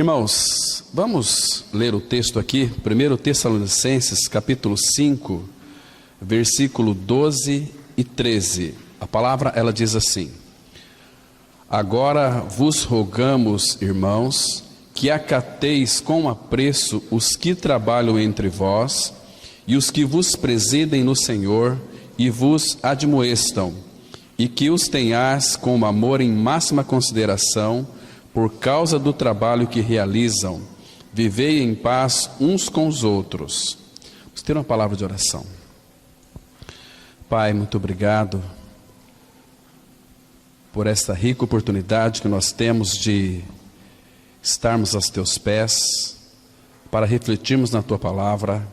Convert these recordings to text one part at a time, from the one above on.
Irmãos, vamos ler o texto aqui, 1 Tessalonicenses, capítulo 5, versículo 12 e 13. A palavra, ela diz assim: Agora vos rogamos, irmãos, que acateis com apreço os que trabalham entre vós e os que vos presidem no Senhor e vos admoestam, e que os tenhais com amor em máxima consideração, por causa do trabalho que realizam. Vivei em paz uns com os outros. Vamos ter uma palavra de oração. Pai, muito obrigado por esta rica oportunidade que nós temos de estarmos aos teus pés, para refletirmos na tua palavra.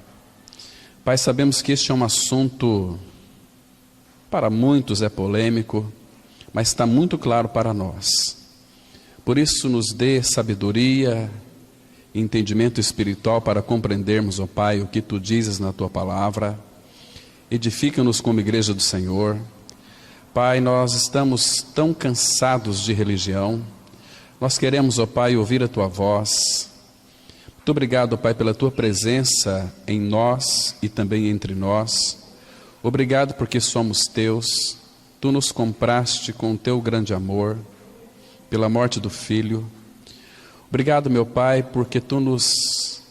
Pai, sabemos que este é um assunto, para muitos é polêmico, mas está muito claro para nós. Por isso, nos dê sabedoria e entendimento espiritual para compreendermos, ó Pai, o que Tu dizes na Tua palavra. Edifica-nos como igreja do Senhor. Pai, nós estamos tão cansados de religião. Nós queremos, ó Pai, ouvir a Tua voz. Muito obrigado, ó Pai, pela Tua presença em nós e também entre nós. Obrigado porque somos Teus. Tu nos compraste com o Teu grande amor, pela morte do Filho. Obrigado, meu Pai, porque Tu nos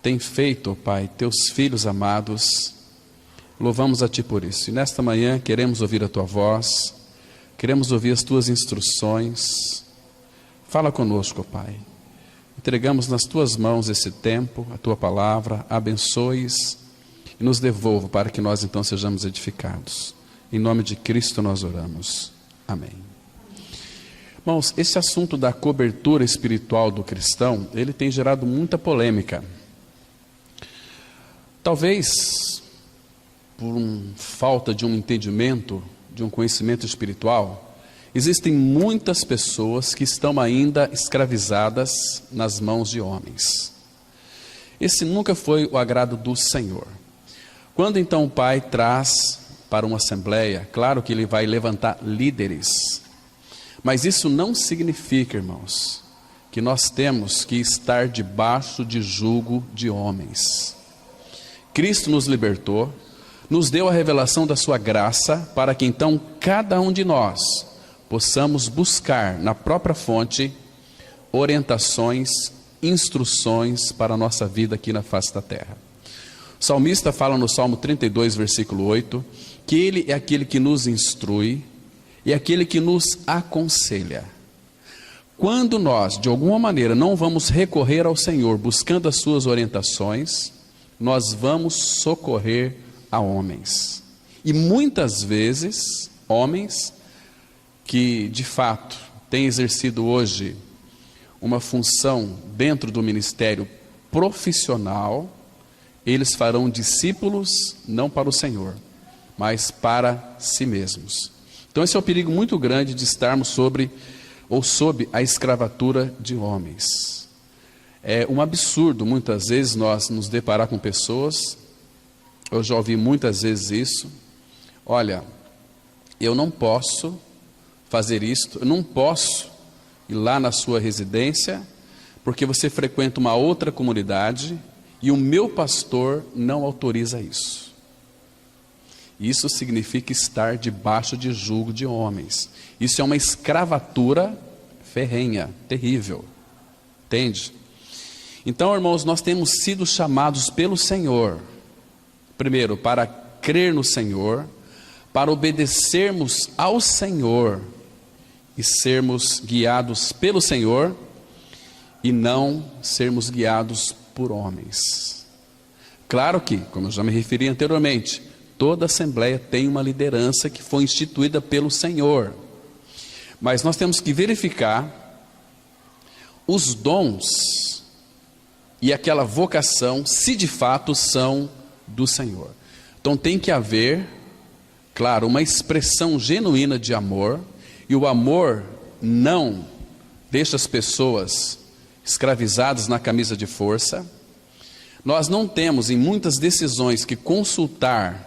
tem feito, ó Pai, Teus filhos amados. Louvamos a Ti por isso. E nesta manhã queremos ouvir a Tua voz, queremos ouvir as Tuas instruções. Fala conosco, ó Pai. Entregamos nas Tuas mãos esse tempo, a Tua palavra, abençoe-os e nos devolva para que nós então sejamos edificados. Em nome de Cristo nós oramos. Amém. Irmãos, esse assunto da cobertura espiritual do cristão, ele tem gerado muita polêmica. Talvez por falta de um entendimento, de um conhecimento espiritual, existem muitas pessoas que estão ainda escravizadas nas mãos de homens. Esse nunca foi o agrado do Senhor. Quando então o Pai traz para uma assembleia, claro que Ele vai levantar líderes, mas isso não significa, irmãos, que nós temos que estar debaixo de jugo de homens. Cristo nos libertou, nos deu a revelação da sua graça, para que então cada um de nós possamos buscar na própria fonte orientações, instruções para a nossa vida aqui na face da terra. O salmista fala no Salmo 32, versículo 8, que Ele é aquele que nos instrui e aquele que nos aconselha. Quando nós, de alguma maneira, não vamos recorrer ao Senhor buscando as suas orientações, nós vamos socorrer a homens. E muitas vezes, homens que de fato têm exercido hoje uma função dentro do ministério profissional, eles farão discípulos não para o Senhor, mas para si mesmos. Então esse é o perigo muito grande de estarmos sob a escravatura de homens. É um absurdo muitas vezes nós nos deparar com pessoas, eu já ouvi muitas vezes isso: olha, eu não posso fazer isto, eu não posso ir lá na sua residência, porque você frequenta uma outra comunidade e o meu pastor não autoriza isso. Isso significa estar debaixo de jugo de homens. Isso é uma escravatura ferrenha, terrível. Entende? Então, irmãos, nós temos sido chamados pelo Senhor, primeiro, para crer no Senhor, para obedecermos ao Senhor e sermos guiados pelo Senhor e não sermos guiados por homens. Claro que, como eu já me referi anteriormente, toda assembleia tem uma liderança que foi instituída pelo Senhor. Mas nós temos que verificar os dons e aquela vocação, se de fato são do Senhor. Então tem que haver, claro, uma expressão genuína de amor. E o amor não deixa as pessoas escravizadas na camisa de força. Nós não temos em muitas decisões que consultar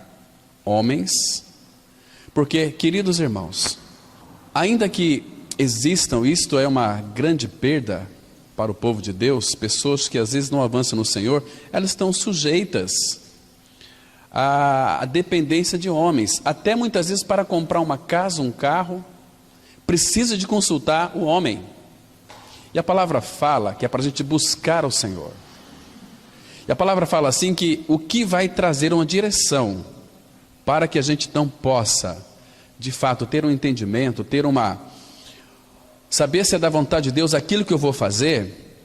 homens, porque, queridos irmãos, ainda que existam, isto é uma grande perda, para o povo de Deus, pessoas que às vezes não avançam no Senhor, elas estão sujeitas à dependência de homens. Até muitas vezes para comprar uma casa, um carro, precisa de consultar o homem. E a palavra fala que é para a gente buscar o Senhor. E a palavra fala assim que o que vai trazer uma direção para que a gente não possa, de fato, ter um entendimento, saber se é da vontade de Deus aquilo que eu vou fazer,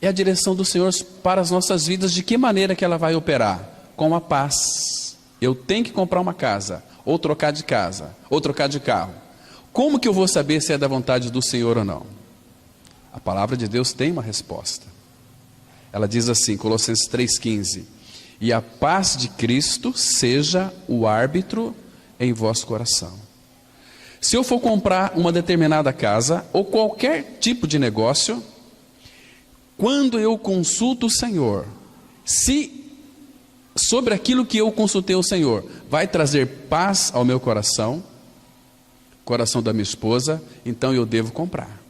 é a direção do Senhor para as nossas vidas. De que maneira que ela vai operar? Com a paz. Eu tenho que comprar uma casa, ou trocar de casa, ou trocar de carro. Como que eu vou saber se é da vontade do Senhor ou não? A palavra de Deus tem uma resposta. Ela diz assim, Colossenses 3,15: e a paz de Cristo seja o árbitro em vosso coração. Se eu for comprar uma determinada casa, ou qualquer tipo de negócio, quando eu consulto o Senhor, se sobre aquilo que eu consultei o Senhor vai trazer paz ao meu coração, coração da minha esposa, então eu devo comprar,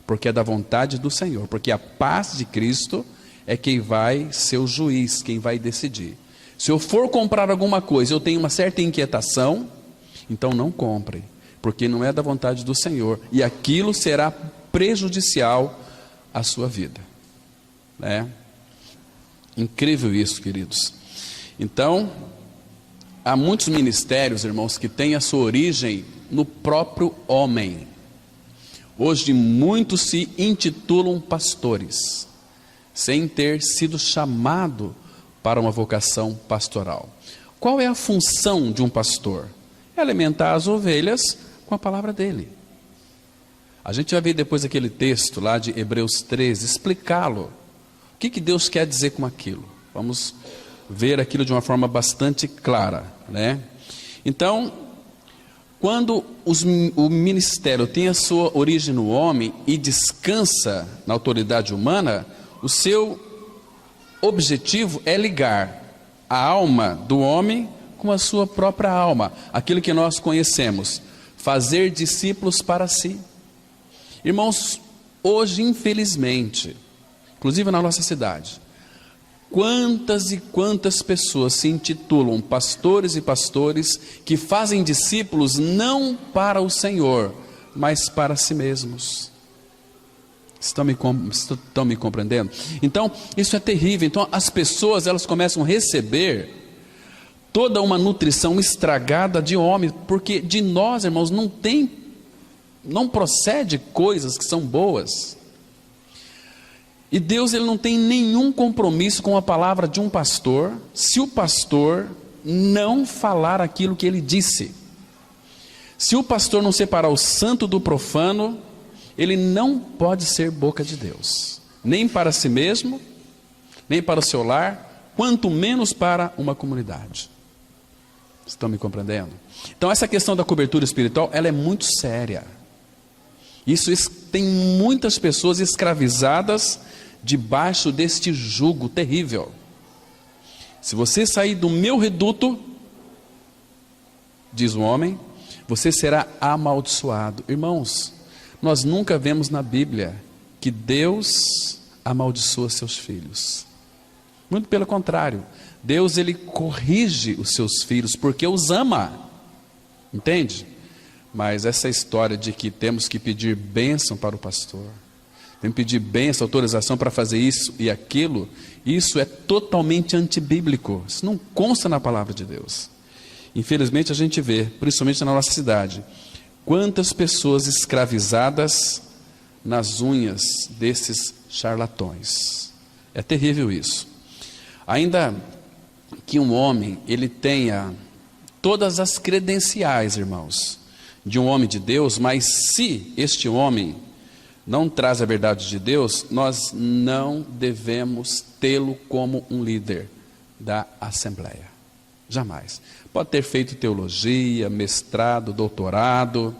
porque é da vontade do Senhor, porque a paz de Cristo é quem vai ser o juiz, quem vai decidir. Se eu for comprar alguma coisa, eu tenho uma certa inquietação, então não compre, porque não é da vontade do Senhor, e aquilo será prejudicial à sua vida, né? Incrível isso, queridos. Então, há muitos ministérios, irmãos, que têm a sua origem no próprio homem. Hoje muitos se intitulam pastores, sem ter sido chamado para uma vocação pastoral. Qual é a função de um pastor? É alimentar as ovelhas com a palavra dele. A gente vai ver depois aquele texto lá de Hebreus 13, explicá-lo. O que Deus quer dizer com aquilo? Vamos ver aquilo de uma forma bastante clara, né? Então, quando o ministério tem a sua origem no homem e descansa na autoridade humana, o seu objetivo é ligar a alma do homem com a sua própria alma, aquilo que nós conhecemos, fazer discípulos para si. Irmãos, hoje, infelizmente, inclusive na nossa cidade, quantas e quantas pessoas se intitulam pastores e pastores que fazem discípulos não para o Senhor, mas para si mesmos. Estão me compreendendo? Então, isso é terrível. Então, as pessoas, elas começam a receber toda uma nutrição estragada de homem, porque de nós, irmãos, não procede coisas que são boas. E Deus, ele não tem nenhum compromisso com a palavra de um pastor, se o pastor não falar aquilo que ele disse. Se o pastor não separar o santo do profano, ele não pode ser boca de Deus, nem para si mesmo, nem para o seu lar, quanto menos para uma comunidade. Estão me compreendendo? Então essa questão da cobertura espiritual, ela é muito séria. Isso tem muitas pessoas escravizadas debaixo deste jugo terrível. Se você sair do meu reduto, diz o homem, você será amaldiçoado. Irmãos, nós nunca vemos na Bíblia que Deus amaldiçoa seus filhos. Muito pelo contrário, Deus, ele corrige os seus filhos porque os ama. Entende? Mas essa história de que temos que pedir bênção para o pastor, temos que pedir bênção, autorização para fazer isso e aquilo, isso é totalmente antibíblico. Isso não consta na palavra de Deus. Infelizmente a gente vê, principalmente na nossa cidade, quantas pessoas escravizadas nas unhas desses charlatões. É terrível isso. Ainda que um homem, ele tenha todas as credenciais, irmãos, de um homem de Deus, mas se este homem não traz a verdade de Deus, nós não devemos tê-lo como um líder da Assembleia. Jamais. Pode ter feito teologia, mestrado, doutorado,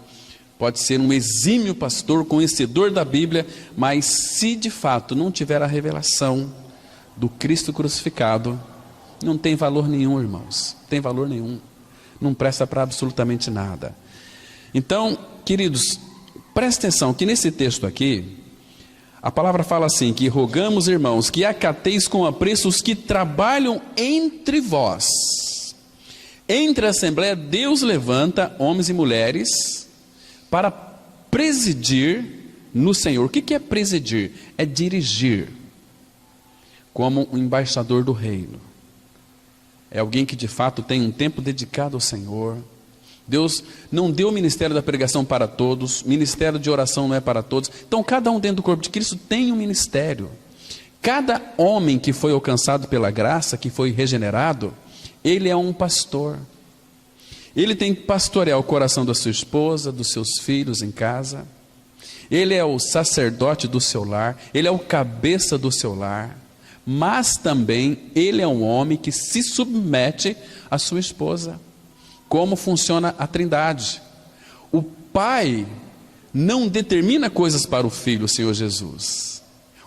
pode ser um exímio pastor, conhecedor da Bíblia, mas se de fato não tiver a revelação do Cristo crucificado, não tem valor nenhum, irmãos. Não tem valor nenhum. Não presta para absolutamente nada. Então, queridos, presta atenção que nesse texto aqui, A palavra fala assim, que rogamos, irmãos, que acateis com apreço os que trabalham entre vós. Entre a Assembleia, Deus levanta homens e mulheres para presidir no Senhor. O que é presidir? É dirigir, como um embaixador do reino. É alguém que de fato tem um tempo dedicado ao Senhor. Deus não deu o ministério da pregação para todos, ministério de oração não é para todos. Então cada um dentro do corpo de Cristo tem um ministério. Cada homem que foi alcançado pela graça, que foi regenerado, ele é um pastor. Ele tem que pastorear o coração da sua esposa, dos seus filhos em casa. Ele é o sacerdote do seu lar, ele é o cabeça do seu lar. Mas também ele é um homem que se submete à sua esposa. Como funciona a Trindade? O Pai não determina coisas para o Filho, o Senhor Jesus.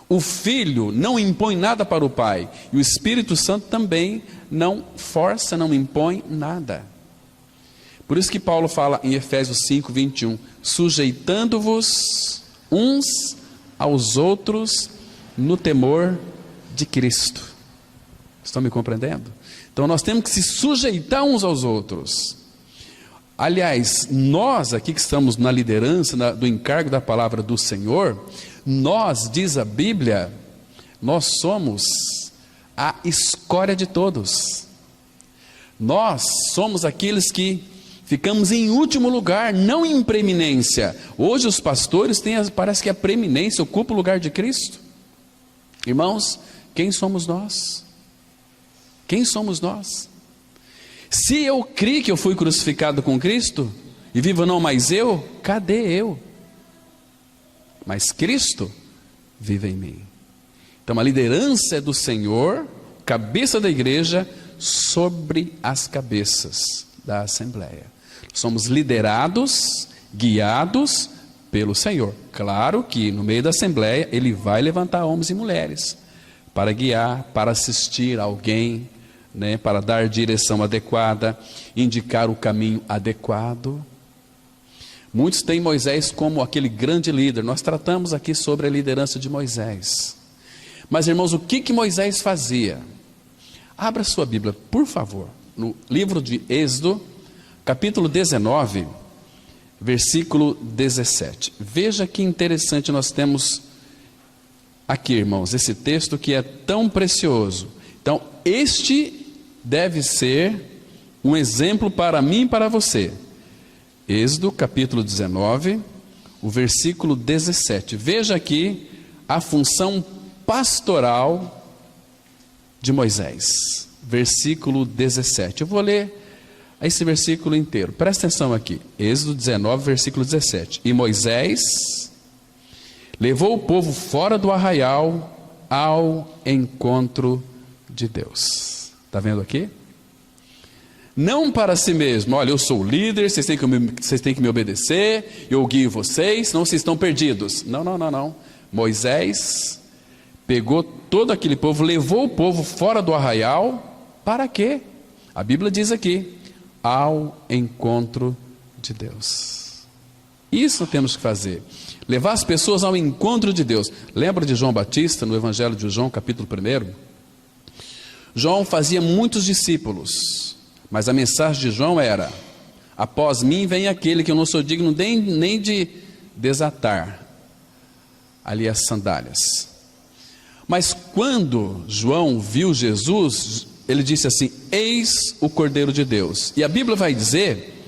O Filho não impõe nada para o Pai. E o Espírito Santo também não força, não impõe nada. Por isso que Paulo fala em Efésios 5, 21, sujeitando-vos uns aos outros no temor de Cristo. Estão me compreendendo? Então nós temos que se sujeitar uns aos outros. Aliás, nós aqui que estamos na liderança do encargo da palavra do Senhor, nós, diz a Bíblia, nós somos a escória de todos. Nós somos aqueles que ficamos em último lugar, não em preeminência. Hoje os pastores têm, parece que a preeminência ocupa o lugar de Cristo. Irmãos, quem somos nós? Quem somos nós? Se eu criei que eu fui crucificado com Cristo, e vivo não mais eu, cadê eu? Mas Cristo vive em mim. Então a liderança é do Senhor, cabeça da igreja, sobre as cabeças da Assembleia. Somos liderados, guiados pelo Senhor. Claro que no meio da Assembleia Ele vai levantar homens e mulheres para guiar, para assistir alguém, para dar direção adequada, indicar o caminho adequado. Muitos têm Moisés como aquele grande líder. Nós tratamos aqui sobre a liderança de Moisés. Mas irmãos, o que Moisés fazia? Abra sua Bíblia, por favor, no livro de Êxodo, capítulo 19, versículo 17. Veja que interessante nós temos aqui, irmãos, esse texto que é tão precioso. Então, este deve ser um exemplo para mim e para você. Êxodo, capítulo 19, o versículo 17. Veja aqui a função pastoral de Moisés. Versículo 17. Eu vou ler esse versículo inteiro. Presta atenção aqui. Êxodo 19, versículo 17. E Moisés levou o povo fora do arraial ao encontro de Deus. Está vendo aqui? Não para si mesmo. Olha, eu sou o líder, vocês têm que me obedecer, eu guio vocês, senão vocês estão perdidos. Não. Moisés pegou todo aquele povo, levou o povo fora do arraial. Para quê? A Bíblia diz aqui, ao encontro de Deus. Isso temos que fazer. Levar as pessoas ao encontro de Deus. Lembra de João Batista, no Evangelho de João, capítulo 1? João fazia muitos discípulos, mas a mensagem de João era: após mim vem aquele que eu não sou digno nem de desatar ali as sandálias. Mas quando João viu Jesus, ele disse assim: eis o Cordeiro de Deus. E a Bíblia vai dizer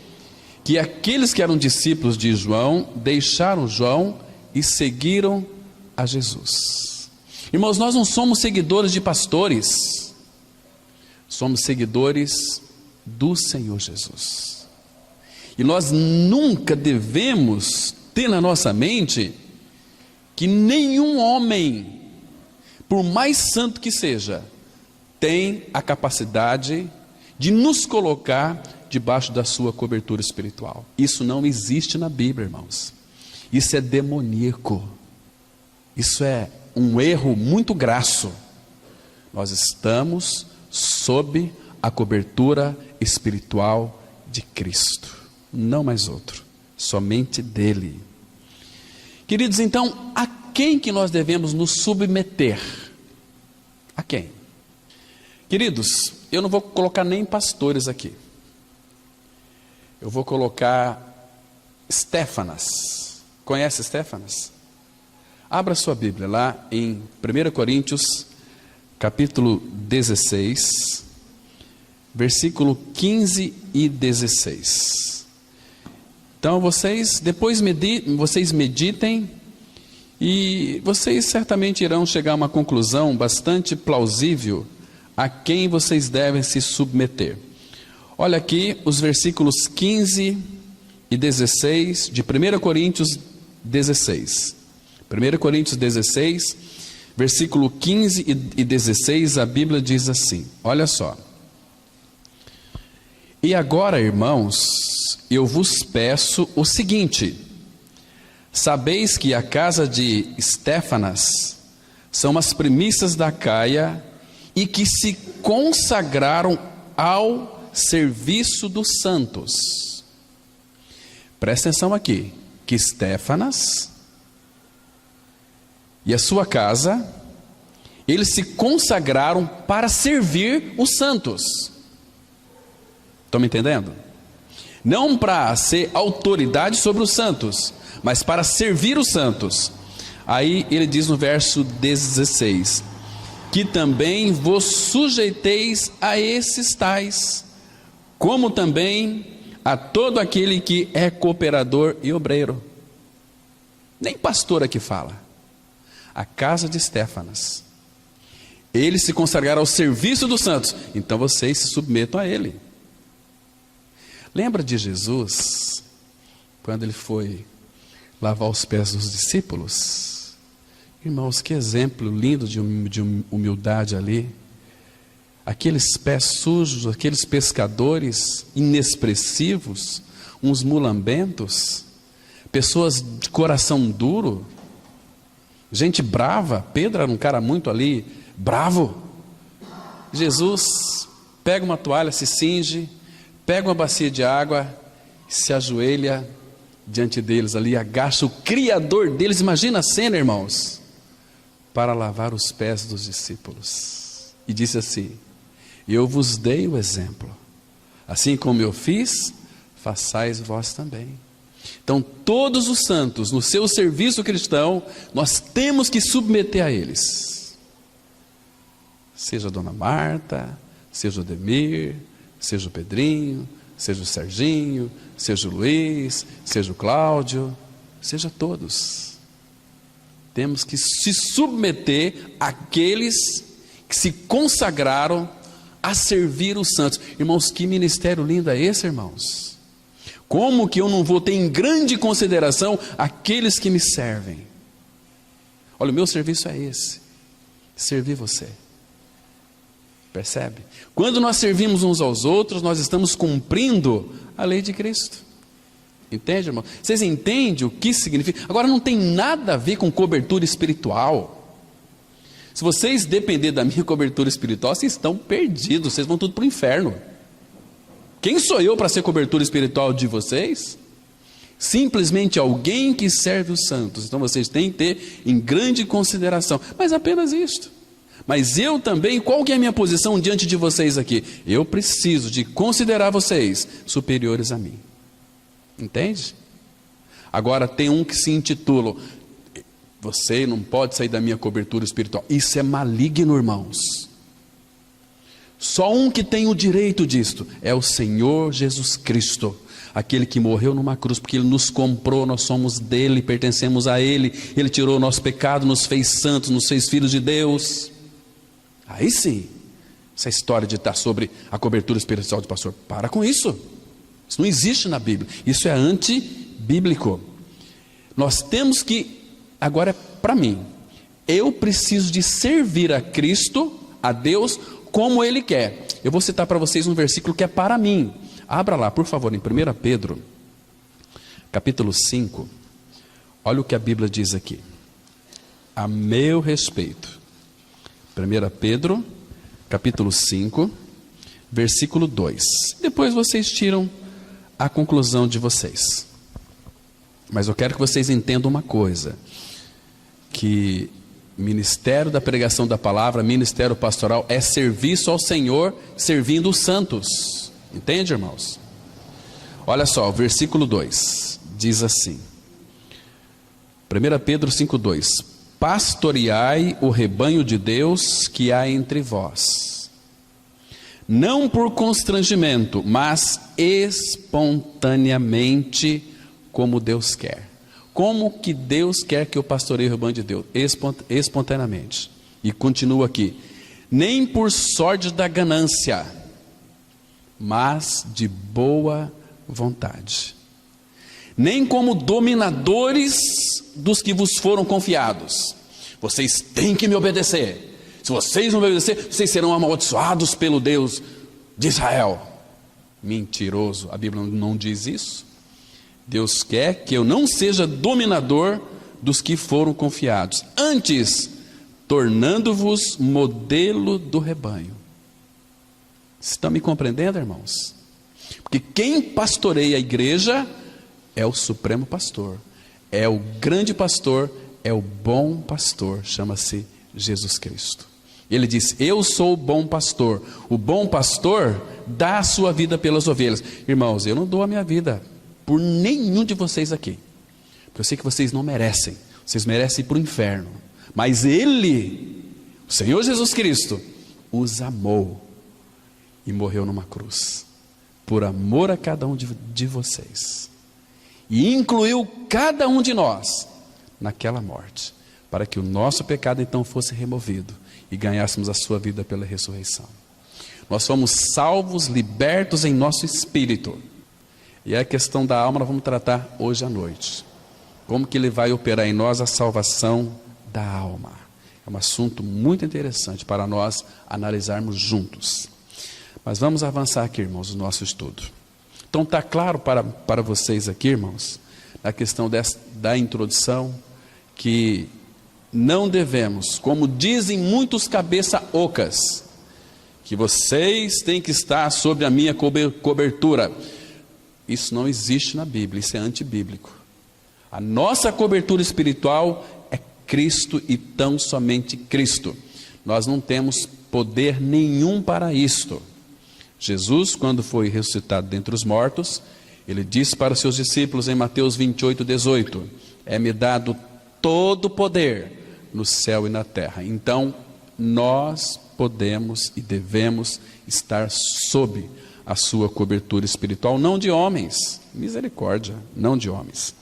que aqueles que eram discípulos de João deixaram João e seguiram a Jesus. Irmãos, nós não somos seguidores de pastores, somos seguidores do Senhor Jesus. E nós nunca devemos ter na nossa mente que nenhum homem, por mais santo que seja, tem a capacidade de nos colocar debaixo da sua cobertura espiritual. Isso não existe na Bíblia, irmãos. Isso é demoníaco. Isso é um erro muito grasso. Nós estamos sob a cobertura espiritual de Cristo, não mais outro, somente dele. Queridos, então, a quem que nós devemos nos submeter? A quem? Queridos, eu não vou colocar nem pastores aqui. Eu vou colocar Estéfanas. Conhece Estéfanas? Abra sua Bíblia lá em 1 Coríntios, capítulo 16, versículo 15 e 16. Então vocês, depois vocês meditem e vocês certamente irão chegar a uma conclusão bastante plausível a quem vocês devem se submeter. Olha aqui os versículos 15 e 16 de 1 Coríntios 16. 1 Coríntios 16, versículo 15 e 16, a Bíblia diz assim, olha só. E agora, irmãos, eu vos peço o seguinte: sabeis que a casa de Estéfanas são as primícias da Acaia e que se consagraram ao serviço dos santos. Presta atenção aqui, que Estéfanas e a sua casa, eles se consagraram para servir os santos. Estão me entendendo? Não para ser autoridade sobre os santos, mas para servir os santos. Aí ele diz no verso 16, que também vos sujeiteis a esses tais, como também a todo aquele que é cooperador e obreiro. Nem pastor aqui fala. A casa de Estéfanas. Eles se consagraram ao serviço dos santos, então vocês se submetam a ele. Lembra de Jesus, quando ele foi lavar os pés dos discípulos? Irmãos, que exemplo lindo de humildade ali. Aqueles pés sujos, aqueles pescadores inexpressivos, uns mulambentos, pessoas de coração duro, gente brava. Pedro era um cara muito ali, bravo. Jesus pega uma toalha, se cinge, pega uma bacia de água, se ajoelha diante deles ali, agacha o Criador deles, imagina a cena, irmãos, para lavar os pés dos discípulos. E disse assim: eu vos dei o exemplo, assim como eu fiz, façais vós também. Então todos os santos, no seu serviço cristão, nós temos que submeter a eles. Seja a dona Marta, seja o Demir, seja o Pedrinho, seja o Serginho, seja o Luiz, seja o Cláudio, seja todos. Temos que se submeter àqueles que se consagraram a servir os santos. Irmãos, que ministério lindo é esse, irmãos? Como que eu não vou ter em grande consideração aqueles que me servem? Olha, o meu serviço é esse: servir você. Percebe? Quando nós servimos uns aos outros, nós estamos cumprindo a lei de Cristo. Entende, irmão? Vocês entendem o que significa? Agora, não tem nada a ver com cobertura espiritual. Se vocês dependerem da minha cobertura espiritual, vocês estão perdidos, vocês vão tudo para o inferno. Quem sou eu para ser cobertura espiritual de vocês? Simplesmente alguém que serve os santos. Então vocês têm que ter em grande consideração, mas apenas isto. Mas eu também, qual que é a minha posição diante de vocês aqui? Eu preciso de considerar vocês superiores a mim. Entende? Agora tem um que se intitula: você não pode sair da minha cobertura espiritual. Isso é maligno, irmãos. Só um que tem o direito disto é o Senhor Jesus Cristo, aquele que morreu numa cruz, porque Ele nos comprou, nós somos dele, pertencemos a Ele. Ele tirou o nosso pecado, nos fez santos, nos fez filhos de Deus. Aí sim, essa história de estar sobre a cobertura espiritual do pastor, para com isso. Isso não existe na Bíblia, isso é antibíblico. Nós temos que, agora é para mim, eu preciso de servir a Cristo, a Deus, como Ele quer. Eu vou citar para vocês um versículo que é para mim. Abra lá, por favor, em 1 Pedro, capítulo 5. Olha o que a Bíblia diz aqui, a meu respeito. 1 Pedro, capítulo 5, versículo 2. Depois vocês tiram a conclusão de vocês. Mas eu quero que vocês entendam uma coisa. que ministério da pregação da palavra, ministério pastoral, é serviço ao Senhor, servindo os santos. Entende, irmãos? Olha só, o versículo 2 diz assim, 1 Pedro 5,2: pastoreai o rebanho de Deus que há entre vós, não por constrangimento, mas espontaneamente, como Deus quer. Como que Deus quer que eu pastoreie o rebanho de Deus? Espontaneamente. E continua aqui: nem por sorte da ganância, mas de boa vontade. Nem como dominadores dos que vos foram confiados. Vocês têm que me obedecer. Se vocês não me obedecer, vocês serão amaldiçoados pelo Deus de Israel. Mentiroso, a Bíblia não diz isso. Deus quer que eu não seja dominador dos que foram confiados, antes tornando-vos modelo do rebanho. Estão me compreendendo, irmãos? Porque quem pastoreia a igreja é o supremo pastor, é o grande pastor, é o bom pastor, chama-se Jesus Cristo. Ele diz: eu sou o bom pastor. O bom pastor dá a sua vida pelas ovelhas. Irmãos, eu não dou a minha vida por nenhum de vocês aqui, porque eu sei que vocês não merecem, vocês merecem ir para o inferno, mas Ele, o Senhor Jesus Cristo, os amou e morreu numa cruz, por amor a cada um de vocês, e incluiu cada um de nós naquela morte, para que o nosso pecado então fosse removido, e ganhássemos a sua vida pela ressurreição. Nós fomos salvos, libertos em nosso espírito, e a questão da alma nós vamos tratar hoje à noite. Como que Ele vai operar em nós a salvação da alma? É um assunto muito interessante para nós analisarmos juntos. Mas vamos avançar aqui, irmãos, no nosso estudo. Então está claro para vocês aqui, irmãos, na questão da introdução, que não devemos, como dizem muitos cabeça ocas, que vocês têm que estar sob a minha cobertura. Isso não existe na Bíblia, isso é antibíblico. A nossa cobertura espiritual é Cristo e tão somente Cristo. Nós não temos poder nenhum para isto. Jesus, quando foi ressuscitado dentre os mortos, Ele disse para os seus discípulos em Mateus 28:18: é-me dado todo o poder no céu e na terra. Então, nós podemos e devemos estar sob a sua cobertura espiritual, não de homens, misericórdia, não de homens.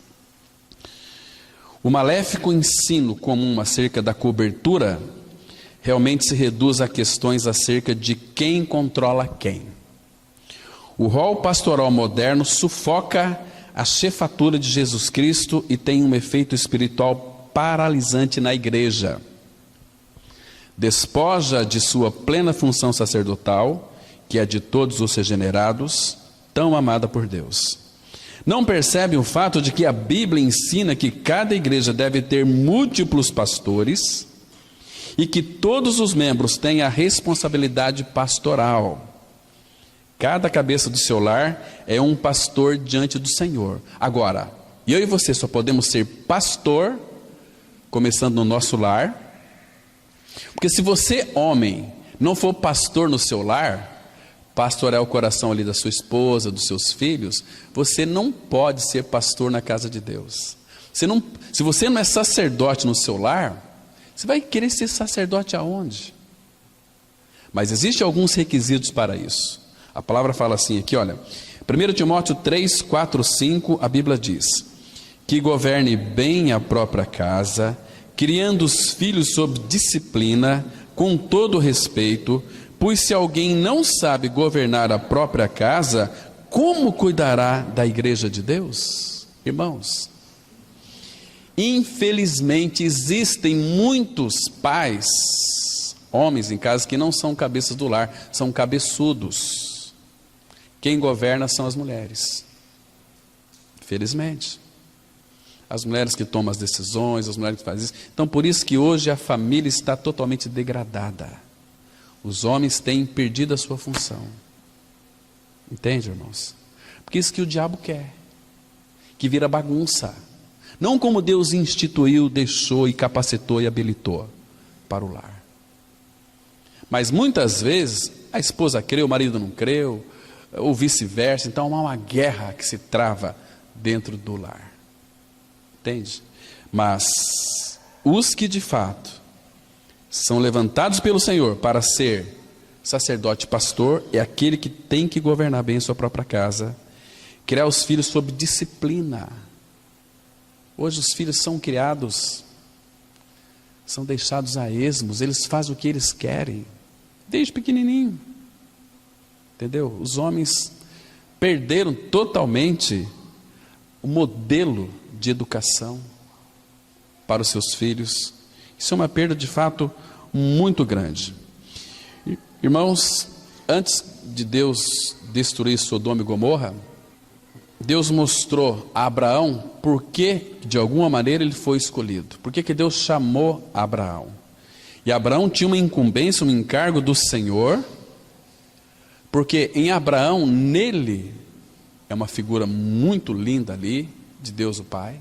O maléfico ensino comum acerca da cobertura realmente se reduz a questões acerca de quem controla quem. O rol pastoral moderno sufoca a chefatura de Jesus Cristo e tem um efeito espiritual paralisante na igreja. Despoja de sua plena função sacerdotal, que é de todos os regenerados, tão amada por Deus. Não percebe o fato de que a Bíblia ensina que cada igreja deve ter múltiplos pastores e que todos os membros têm a responsabilidade pastoral. Cada cabeça do seu lar é um pastor diante do Senhor. Agora, eu e você só podemos ser pastor, começando no nosso lar, porque se você, homem, não for pastor no seu lar, pastorear o coração ali da sua esposa, dos seus filhos, você não pode ser pastor na casa de Deus. Se você não é sacerdote no seu lar, você vai querer ser sacerdote aonde? Mas existem alguns requisitos para isso. A palavra fala assim aqui, olha, 1 Timóteo 3, 4, 5, a Bíblia diz: que governe bem a própria casa, criando os filhos sob disciplina, com todo respeito, pois se alguém não sabe governar a própria casa, como cuidará da igreja de Deus? Irmãos, infelizmente existem muitos pais, homens em casa, que não são cabeças do lar, são cabeçudos. Quem governa são as mulheres, felizmente. As mulheres que tomam as decisões, as mulheres que fazem isso. Então por isso que hoje a família está totalmente degradada. Os homens têm perdido a sua função. Entende, irmãos? Porque isso que o diabo quer, que vira bagunça. Não como Deus instituiu, deixou e capacitou e habilitou para o lar. Mas muitas vezes a esposa creu, o marido não creu, ou vice-versa. Então há uma guerra que se trava dentro do lar. Entende? Mas os que de fato são levantados pelo Senhor para ser sacerdote pastor, é aquele que tem que governar bem a sua própria casa, criar os filhos sob disciplina. Hoje os filhos são criados, são deixados a esmos, eles fazem o que eles querem, desde pequenininho. Entendeu? Os homens perderam totalmente o modelo de educação para os seus filhos. Isso é uma perda de fato muito grande. Irmãos, antes de Deus destruir Sodoma e Gomorra, Deus mostrou a Abraão por que, de alguma maneira, ele foi escolhido. Por que Deus chamou Abraão? E Abraão tinha uma incumbência, um encargo do Senhor, porque em Abraão, nele, é uma figura muito linda ali, de Deus o Pai.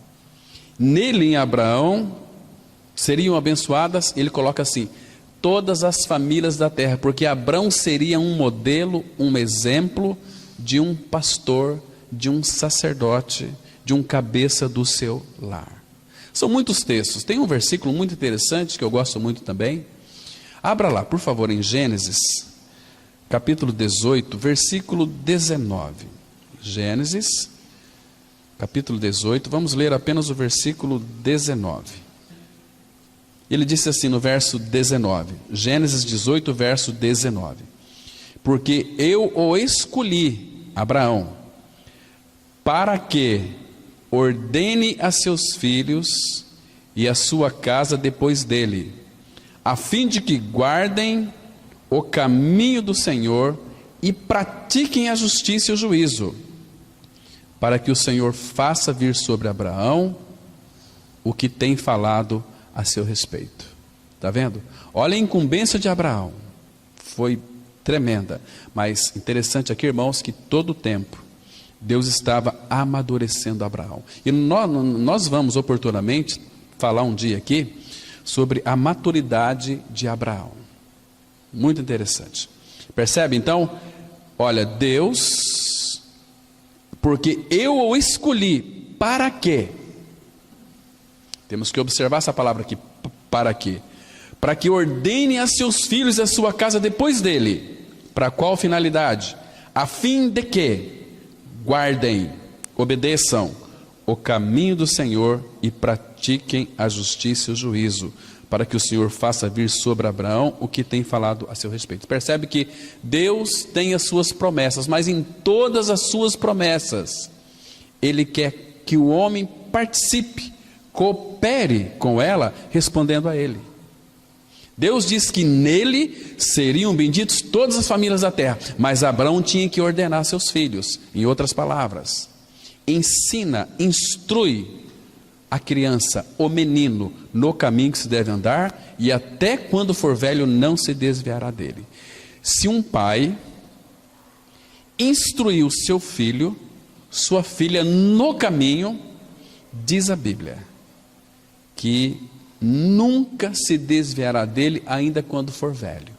Nele, em Abraão, seriam abençoadas, ele coloca assim, todas as famílias da terra, porque Abraão seria um modelo, um exemplo de um pastor, de um sacerdote, de um cabeça do seu lar. São muitos textos. Tem um versículo muito interessante que eu gosto muito também. Abra lá, por favor, em Gênesis, capítulo 18, versículo 19. Gênesis, capítulo 18, vamos ler apenas o versículo 19. Ele disse assim no verso 19, Gênesis 18, verso 19: porque eu o escolhi, Abraão, para que ordene a seus filhos e a sua casa depois dele, a fim de que guardem o caminho do Senhor e pratiquem a justiça e o juízo, para que o Senhor faça vir sobre Abraão o que tem falado a seu respeito. Está vendo? Olha a incumbência de Abraão, foi tremenda, mas interessante aqui, irmãos, que todo o tempo Deus estava amadurecendo Abraão. E nós vamos oportunamente falar um dia aqui sobre a maturidade de Abraão. Muito interessante. Percebe então? Olha, Deus, porque eu o escolhi, para quê? Temos que observar essa palavra aqui, para quê? Para que ordene a seus filhos e a sua casa depois dele. Para qual finalidade? A fim de que guardem, obedeçam o caminho do Senhor e pratiquem a justiça e o juízo, para que o Senhor faça vir sobre Abraão o que tem falado a seu respeito. Percebe que Deus tem as suas promessas, mas em todas as suas promessas, Ele quer que o homem participe, coopere com ela, respondendo a Ele. Deus diz que nele seriam benditos todas as famílias da terra, mas Abraão tinha que ordenar seus filhos. Em outras palavras, ensina, instrui a criança, o menino, no caminho que se deve andar, e até quando for velho não se desviará dele. Se um pai instruiu seu filho, sua filha no caminho, diz a Bíblia, que nunca se desviará dele, ainda quando for velho.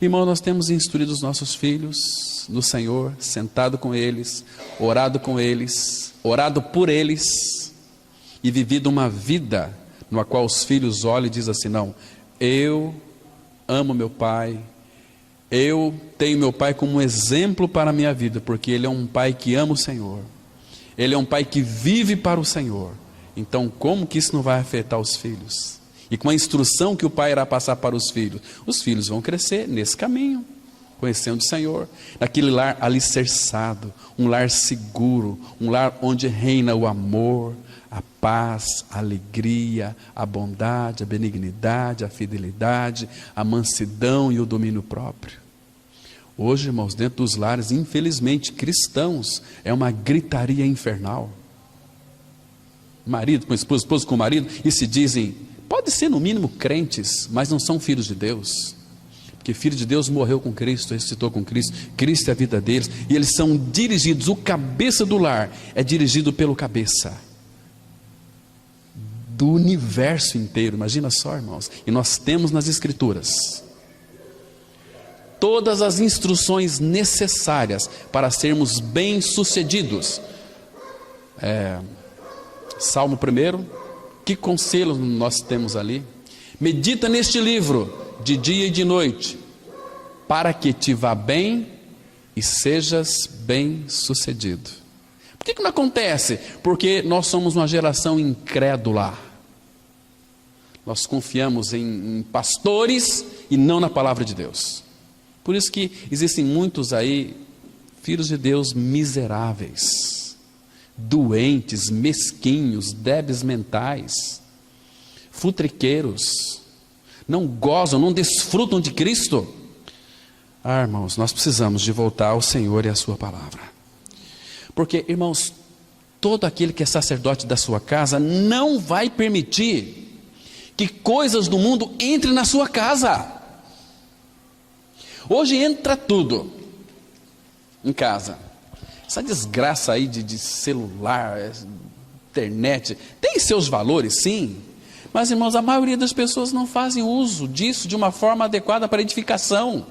Irmão, nós temos instruído os nossos filhos no Senhor, sentado com eles, orado com eles, orado por eles, e vivido uma vida no qual os filhos olham e dizem assim: não, eu amo meu pai, eu tenho meu pai como um exemplo para a minha vida, porque ele é um pai que ama o Senhor, ele é um pai que vive para o Senhor. Então, como que isso não vai afetar os filhos? E com a instrução que o pai irá passar para os filhos vão crescer nesse caminho, conhecendo o Senhor, naquele lar alicerçado, um lar seguro, um lar onde reina o amor, a paz, a alegria, a bondade, a benignidade, a fidelidade, a mansidão e o domínio próprio. Hoje, irmãos, dentro dos lares, infelizmente, cristãos, é uma gritaria infernal. Marido com esposa, esposa com marido, e se dizem, pode ser no mínimo crentes, mas não são filhos de Deus, porque filho de Deus morreu com Cristo, ressuscitou com Cristo, Cristo é a vida deles, e eles são dirigidos, o cabeça do lar é dirigido pelo cabeça, do universo inteiro. Imagina só, irmãos. E nós temos nas Escrituras todas as instruções necessárias para sermos bem-sucedidos. Salmo 1, que conselho nós temos ali? Medita neste livro de dia e de noite, para que te vá bem e sejas bem-sucedido. Por que não acontece? Porque nós somos uma geração incrédula. Nós confiamos em pastores e não na palavra de Deus. Por isso que existem muitos aí, filhos de Deus miseráveis, doentes, mesquinhos, débeis mentais, futriqueiros, não gozam, não desfrutam de Cristo. Irmãos, nós precisamos de voltar ao Senhor e à sua palavra. Porque, irmãos, todo aquele que é sacerdote da sua casa não vai permitir que coisas do mundo entrem na sua casa. Hoje entra tudo em casa. Essa desgraça aí de celular, internet, tem seus valores, sim. Mas, irmãos, a maioria das pessoas não fazem uso disso de uma forma adequada para edificação.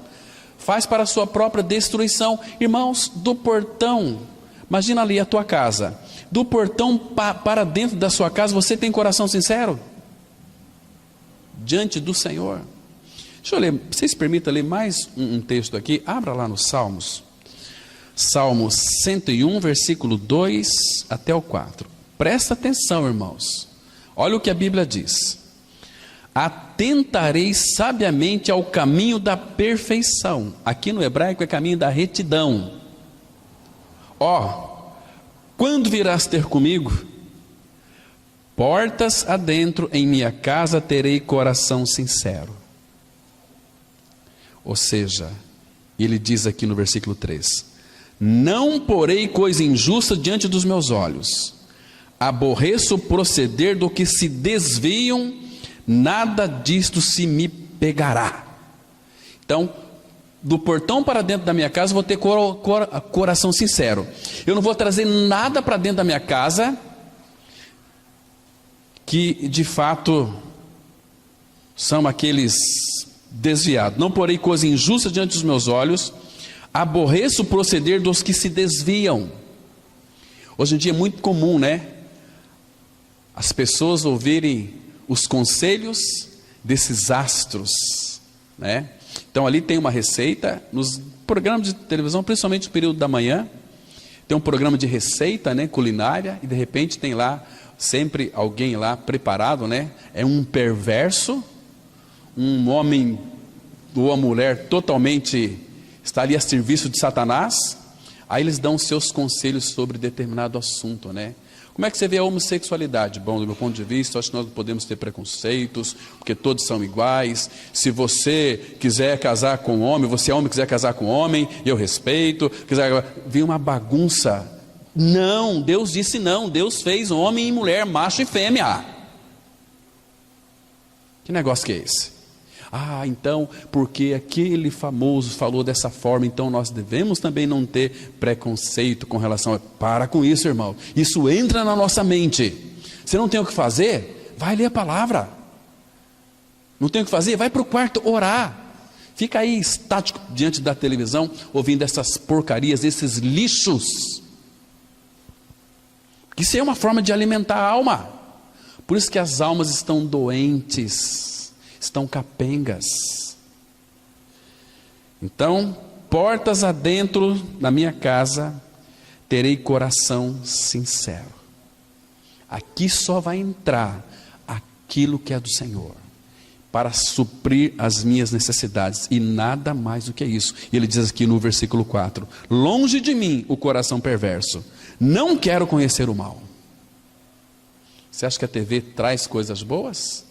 Faz para a sua própria destruição. Irmãos, do portão, imagina ali a tua casa. Do portão para dentro da sua casa, você tem coração sincero? Diante do Senhor. Deixa eu ler, vocês permitam ler mais um texto aqui. Abra lá nos Salmos. Salmo 101, versículo 2 até o 4. Presta atenção, irmãos. Olha o que a Bíblia diz: atentarei sabiamente ao caminho da perfeição. Aqui no hebraico é caminho da retidão. Quando virás ter comigo? Portas adentro em minha casa terei coração sincero. Ou seja, ele diz aqui no versículo 3: não porei coisa injusta diante dos meus olhos. Aborreço o proceder do que se desviam, nada disto se me pegará. Então, do portão para dentro da minha casa, vou ter coração sincero. Eu não vou trazer nada para dentro da minha casa que de fato são aqueles desviados. Não porei coisa injusta diante dos meus olhos. Aborreço o proceder dos que se desviam. Hoje em dia é muito comum, né? As pessoas ouvirem os conselhos desses astros, né? Então ali tem uma receita, nos programas de televisão, principalmente no período da manhã, tem um programa de receita, né, culinária, e de repente tem lá, sempre alguém lá preparado, né? É um perverso, um homem ou uma mulher totalmente, está ali a serviço de Satanás. Aí eles dão seus conselhos sobre determinado assunto, né? Como é que você vê a homossexualidade? Bom, do meu ponto de vista, acho que nós não podemos ter preconceitos, porque todos são iguais. Se você quiser casar com homem, você é homem, quiser casar com homem, eu respeito. Vem uma bagunça. Não, Deus disse não. Deus fez homem e mulher, macho e fêmea. Que negócio que é esse? Então, porque aquele famoso falou dessa forma, então nós devemos também não ter preconceito com relação a... Para com isso, irmão. Isso entra na nossa mente. Você não tem o que fazer? Vai ler a palavra. Não tem o que fazer? Vai para o quarto orar. Fica aí estático diante da televisão, ouvindo essas porcarias, esses lixos. Isso é uma forma de alimentar a alma. Por isso que as almas estão doentes, estão capengas. Então, portas adentro da minha casa, terei coração sincero. Aqui só vai entrar aquilo que é do Senhor, para suprir as minhas necessidades, e nada mais do que isso. E ele diz aqui no versículo 4: longe de mim o coração perverso, não quero conhecer o mal. Você acha que a TV traz coisas boas?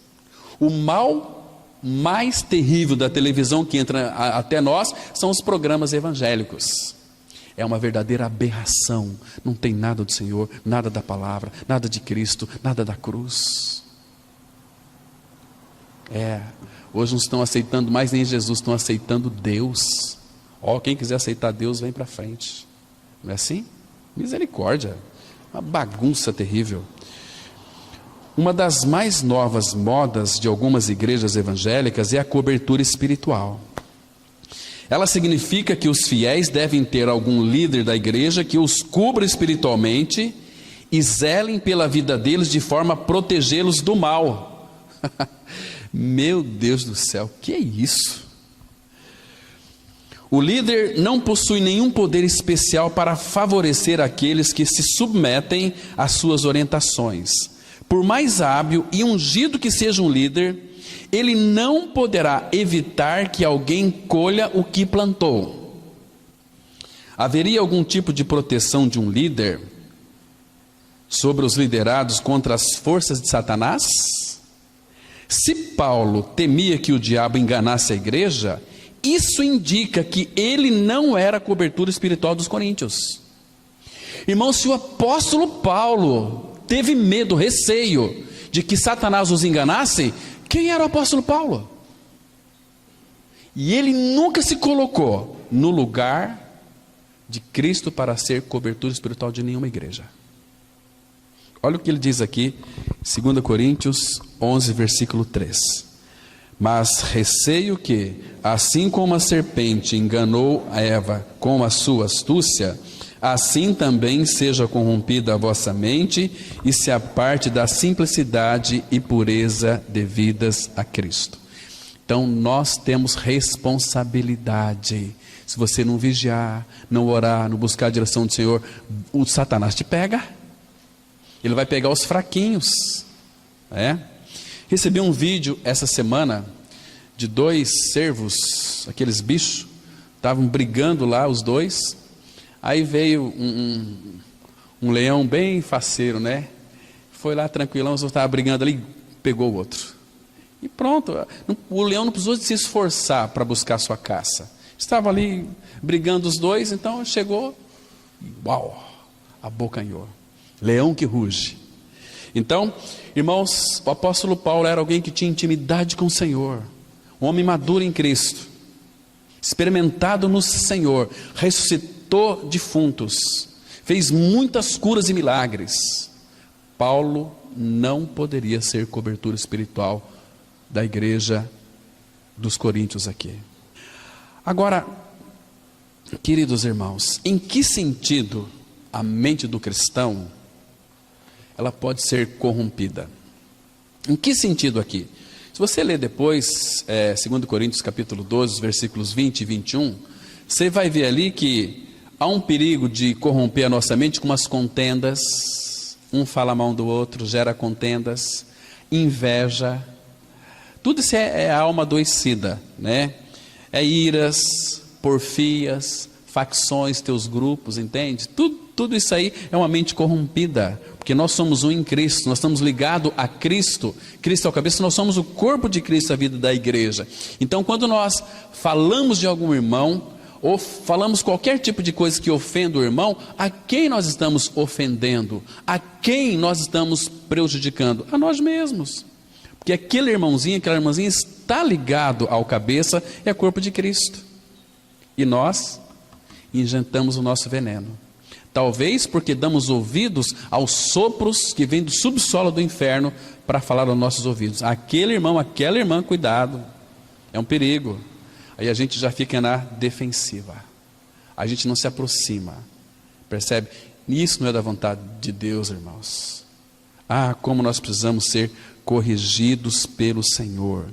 O mal mais terrível da televisão que entra até nós são os programas evangélicos. É uma verdadeira aberração. Não tem nada do Senhor, nada da palavra, nada de Cristo, nada da cruz. Hoje não estão aceitando mais nem Jesus, estão aceitando Deus. Quem quiser aceitar Deus, vem para frente. Não é assim? Misericórdia. Uma bagunça terrível. Uma das mais novas modas de algumas igrejas evangélicas é a cobertura espiritual. Ela significa que os fiéis devem ter algum líder da igreja que os cubra espiritualmente e zelem pela vida deles de forma a protegê-los do mal. Meu Deus do céu, que é isso? O líder não possui nenhum poder especial para favorecer aqueles que se submetem às suas orientações. Por mais hábil e ungido que seja um líder, ele não poderá evitar que alguém colha o que plantou. Haveria algum tipo de proteção de um líder sobre os liderados contra as forças de Satanás? Se Paulo temia que o diabo enganasse a igreja, isso indica que ele não era a cobertura espiritual dos coríntios. Irmão, se o apóstolo Paulo teve medo, receio de que Satanás os enganasse, quem era o apóstolo Paulo? E ele nunca se colocou no lugar de Cristo para ser cobertura espiritual de nenhuma igreja. Olha o que ele diz aqui, 2 Coríntios 11, versículo 3. Mas receio que, assim como a serpente enganou a Eva com a sua astúcia, assim também seja corrompida a vossa mente e se aparte da simplicidade e pureza devidas a Cristo. Então nós temos responsabilidade. Se você não vigiar, não orar, não buscar a direção do Senhor, o Satanás te pega. Ele vai pegar os fraquinhos. Recebi um vídeo essa semana de 2 cervos, aqueles bichos, estavam brigando lá os dois. Aí veio um leão bem faceiro, né? Foi lá tranquilão, os outros estavam brigando ali, pegou o outro. E pronto, o leão não precisou de se esforçar para buscar sua caça. Estava ali brigando os dois, então chegou, uau, abocanhou. Leão que ruge. Então, irmãos, o apóstolo Paulo era alguém que tinha intimidade com o Senhor, um homem maduro em Cristo, experimentado no Senhor, ressuscitou defuntos, fez muitas curas e milagres. Paulo não poderia ser cobertura espiritual da igreja dos coríntios aqui. Agora, queridos irmãos, em que sentido a mente do cristão ela pode ser corrompida? Em que sentido aqui? Se você ler depois 2 Coríntios capítulo 12, versículos 20 e 21, você vai ver ali que há um perigo de corromper a nossa mente com as contendas. Um fala mal do outro, gera contendas, inveja. Tudo isso é a alma adoecida, né? É iras, porfias, facções, teus grupos, entende? Tudo isso aí é uma mente corrompida, porque nós somos um em Cristo, nós estamos ligados a Cristo, Cristo é o cabeça, nós somos o corpo de Cristo, a vida da igreja. Então quando nós falamos de algum irmão, ou falamos qualquer tipo de coisa que ofenda o irmão, a quem nós estamos ofendendo? A quem nós estamos prejudicando? A nós mesmos. Porque aquele irmãozinho, aquela irmãzinha está ligado ao cabeça, é o corpo de Cristo. E nós injetamos o nosso veneno. Talvez porque damos ouvidos aos sopros que vêm do subsolo do inferno para falar aos nossos ouvidos. Aquele irmão, aquela irmã, cuidado, é um perigo. Aí a gente já fica na defensiva. A gente não se aproxima. Percebe? Isso não é da vontade de Deus, irmãos. Como nós precisamos ser corrigidos pelo Senhor.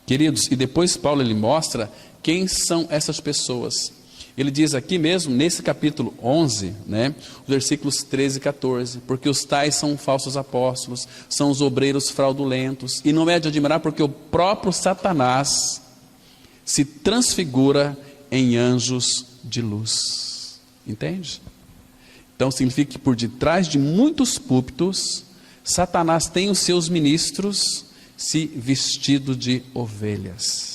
Queridos, e depois Paulo ele mostra quem são essas pessoas. Ele diz aqui mesmo, nesse capítulo 11, né, versículos 13 e 14, porque os tais são falsos apóstolos, são os obreiros fraudulentos, e não é de admirar porque o próprio Satanás se transfigura em anjos de luz. Entende? Então significa que por detrás de muitos púlpitos, Satanás tem os seus ministros se vestido de ovelhas.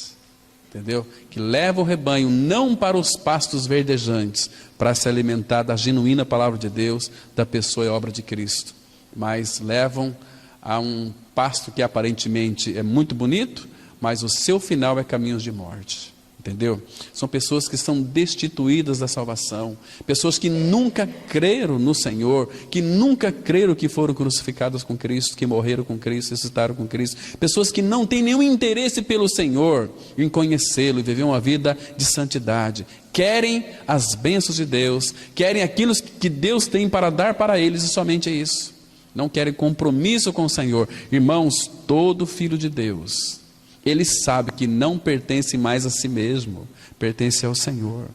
Entendeu? Que leva o rebanho não para os pastos verdejantes, para se alimentar da genuína palavra de Deus, da pessoa e obra de Cristo, mas levam a um pasto que aparentemente é muito bonito, mas o seu final é caminhos de morte. Entendeu? São pessoas que estão destituídas da salvação, pessoas que nunca creram no Senhor, que nunca creram que foram crucificadas com Cristo, que morreram com Cristo, ressuscitaram com Cristo, pessoas que não têm nenhum interesse pelo Senhor, em conhecê-lo e viver uma vida de santidade, querem as bênçãos de Deus, querem aquilo que Deus tem para dar para eles e somente isso, não querem compromisso com o Senhor. Irmãos, todo filho de Deus, ele sabe que não pertence mais a si mesmo, pertence ao Senhor.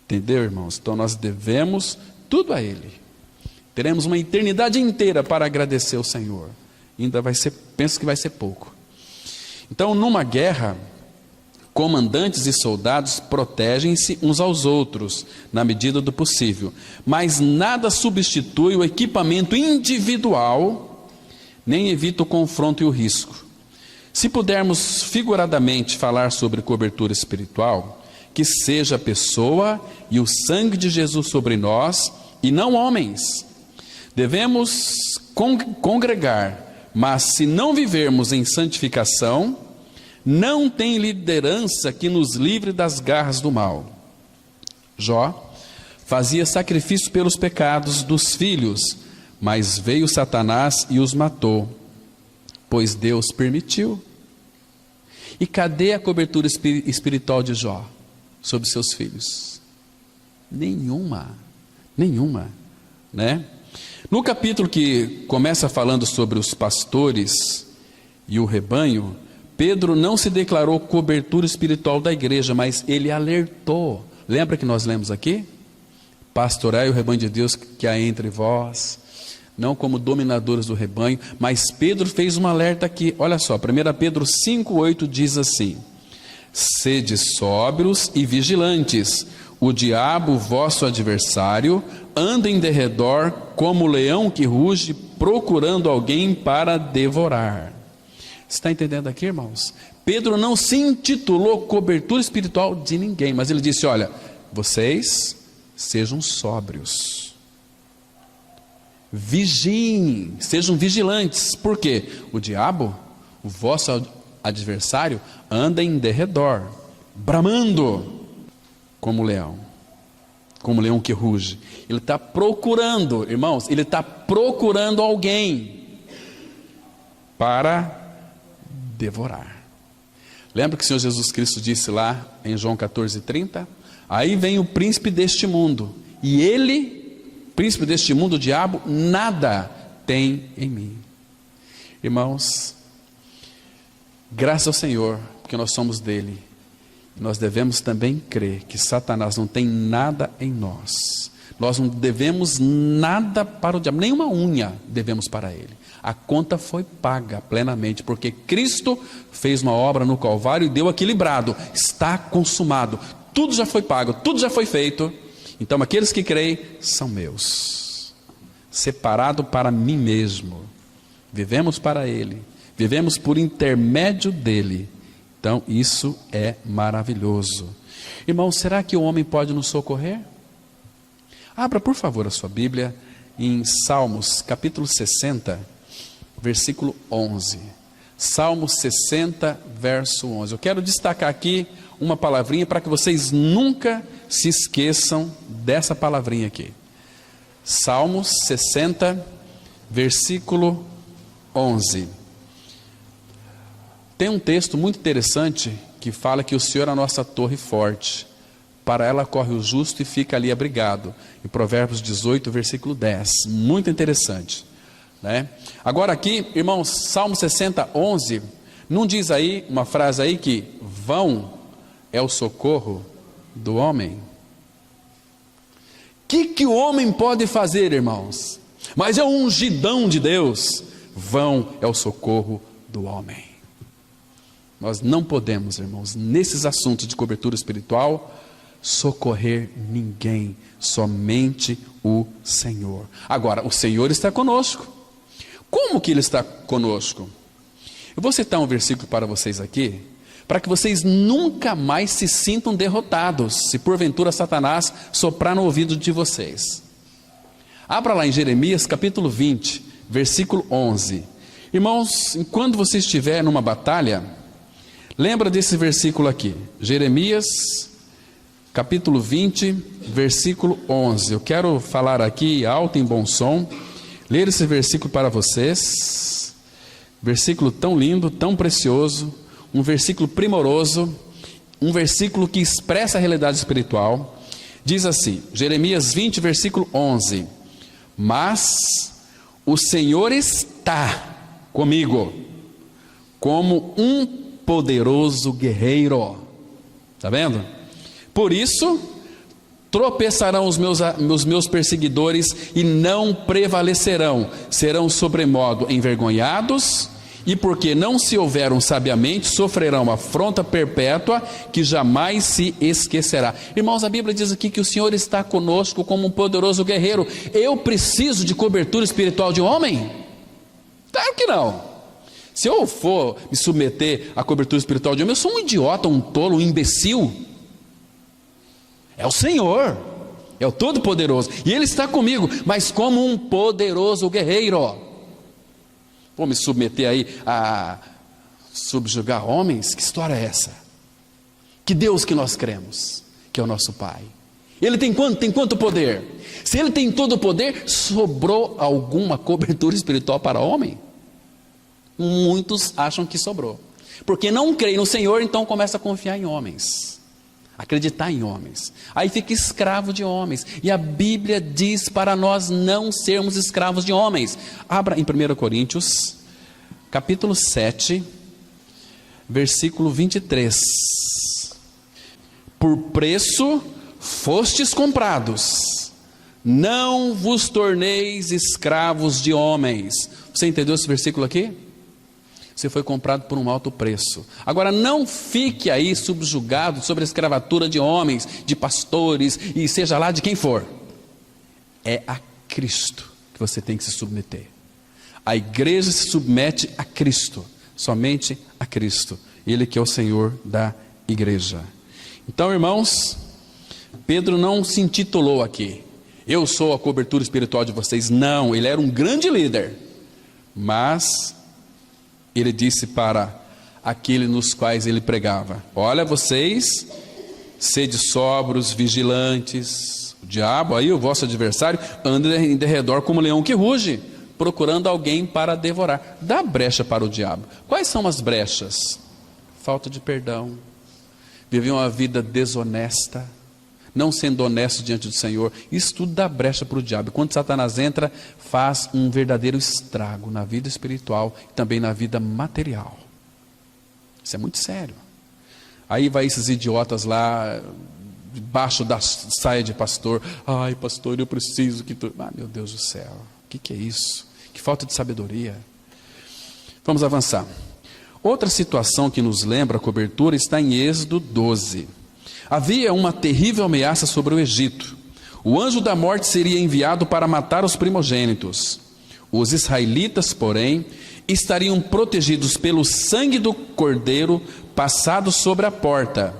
Entendeu, irmãos? Então nós devemos tudo a Ele. Teremos uma eternidade inteira para agradecer ao Senhor. Ainda vai ser, penso que vai ser pouco. Então, numa guerra, comandantes e soldados protegem-se uns aos outros, na medida do possível. Mas nada substitui o equipamento individual, nem evita o confronto e o risco. Se pudermos figuradamente falar sobre cobertura espiritual, que seja a pessoa e o sangue de Jesus sobre nós, e não homens. Devemos congregar, mas se não vivermos em santificação, não tem liderança que nos livre das garras do mal. Jó fazia sacrifício pelos pecados dos filhos, mas veio Satanás e os matou, pois Deus permitiu. E cadê a cobertura espiritual de Jó sobre seus filhos? Nenhuma, né? No capítulo que começa falando sobre os pastores e o rebanho, Pedro não se declarou cobertura espiritual da igreja, mas ele alertou. Lembra que nós lemos aqui? Pastorai o rebanho de Deus que há entre vós, não como dominadores do rebanho, mas Pedro fez um alerta aqui. Olha só, 1 Pedro 5,8 diz assim: sede sóbrios e vigilantes, o diabo, vosso adversário, anda em derredor como leão que ruge, procurando alguém para devorar. Está entendendo aqui, irmãos? Pedro não se intitulou cobertura espiritual de ninguém, mas ele disse: olha, vocês sejam sóbrios, vigiem, sejam vigilantes. Por quê? O diabo, o vosso adversário, anda em derredor, bramando como leão que ruge. Ele está procurando, irmãos, ele está procurando alguém para devorar. Lembra que o Senhor Jesus Cristo disse lá em João 14:30? Aí vem o príncipe deste mundo, e ele, príncipe deste mundo, o diabo, nada tem em mim. Irmãos, graças ao Senhor, porque nós somos dele, nós devemos também crer que Satanás não tem nada em nós. Nós não devemos nada para o diabo, nenhuma unha devemos para ele. A conta foi paga plenamente, porque Cristo fez uma obra no Calvário e deu equilibrado. Está consumado, tudo já foi pago, tudo já foi feito. Então aqueles que creem são meus, separado para mim mesmo. Vivemos para ele, vivemos por intermédio dele. Então isso é maravilhoso. Irmão, será que o homem pode nos socorrer? Abra por favor a sua Bíblia em Salmos capítulo 60, versículo 11. Salmos 60, verso 11. Eu quero destacar aqui uma palavrinha para que vocês nunca se esqueçam dessa palavrinha aqui. Salmos 60, versículo 11. Tem um texto muito interessante que fala que o Senhor é a nossa torre forte, para ela corre o justo e fica ali abrigado, em Provérbios 18, versículo 10, muito interessante, né? Agora aqui, irmãos, Salmo 60, 11, não diz aí, uma frase aí que vão é o socorro do homem? O que o homem pode fazer, irmãos? Mas é um ungidão de Deus. Vão é o socorro do homem. Nós não podemos, irmãos, nesses assuntos de cobertura espiritual, socorrer ninguém, somente o Senhor. Agora, o Senhor está conosco. Como que Ele está conosco? Eu vou citar um versículo para vocês aqui, para que vocês nunca mais se sintam derrotados, se porventura Satanás soprar no ouvido de vocês. Abra lá em Jeremias capítulo 20, versículo 11. Irmãos, quando você estiver numa batalha, Lembra desse versículo aqui, Jeremias, capítulo 20, versículo 11. Eu quero falar aqui alto em bom som, ler esse versículo para vocês. Versículo tão lindo, tão precioso, um versículo primoroso, um versículo que expressa a realidade espiritual. Diz assim, Jeremias 20, versículo 11: mas o Senhor está comigo, como um poderoso guerreiro. Está vendo? Por isso, tropeçarão os meus perseguidores e não prevalecerão, serão sobremodo envergonhados, e porque não se houveram sabiamente, sofrerão afronta perpétua, que jamais se esquecerá. Irmãos, a Bíblia diz aqui que o Senhor está conosco como um poderoso guerreiro. Eu preciso de cobertura espiritual de homem? Claro que não. Se eu for me submeter à cobertura espiritual de homem, eu sou um idiota, um tolo, um imbecil. É o Senhor, é o Todo-Poderoso, e Ele está comigo, mas como um poderoso guerreiro. Vou me submeter aí a subjugar homens? Que história é essa? Que Deus que nós cremos, que é o nosso Pai, Ele tem quanto poder? Se Ele tem todo o poder, sobrou alguma cobertura espiritual para homem? Muitos acham que sobrou, porque não creem no Senhor, então começa a confiar em homens, acreditar em homens, aí fica escravo de homens, e a Bíblia diz para nós não sermos escravos de homens. Abra em 1 Coríntios, capítulo 7, versículo 23. Por preço fostes comprados, não vos torneis escravos de homens. Você entendeu esse versículo aqui? Você foi comprado por um alto preço. Agora não fique aí subjugado sobre a escravatura de homens, de pastores, e seja lá de quem for. É a Cristo que você tem que se submeter. A igreja se submete a Cristo, somente a Cristo. Ele que é o Senhor da igreja. Então, irmãos, Pedro não se intitulou aqui, eu sou a cobertura espiritual de vocês. Não, ele era um grande líder, mas ele disse para aqueles nos quais ele pregava: olha, vocês, sede sóbrios, vigilantes. O diabo, aí o vosso adversário, anda em derredor como leão que ruge, procurando alguém para devorar. Dá brecha para o diabo. Quais são as brechas? Falta de perdão, viver uma vida desonesta, não sendo honesto diante do Senhor. Isso tudo dá brecha para o diabo. Quando Satanás entra, faz um verdadeiro estrago na vida espiritual e também na vida material. Isso é muito sério. Aí vai esses idiotas lá, debaixo da saia de pastor: ai pastor, eu preciso que tu... Ah, meu Deus do céu, o que é isso? Que falta de sabedoria. Vamos avançar. Outra situação que nos lembra a cobertura está em Êxodo 12. Havia uma terrível ameaça sobre o Egito. O anjo da morte seria enviado para matar os primogênitos. Os israelitas, porém, estariam protegidos pelo sangue do cordeiro passado sobre a porta.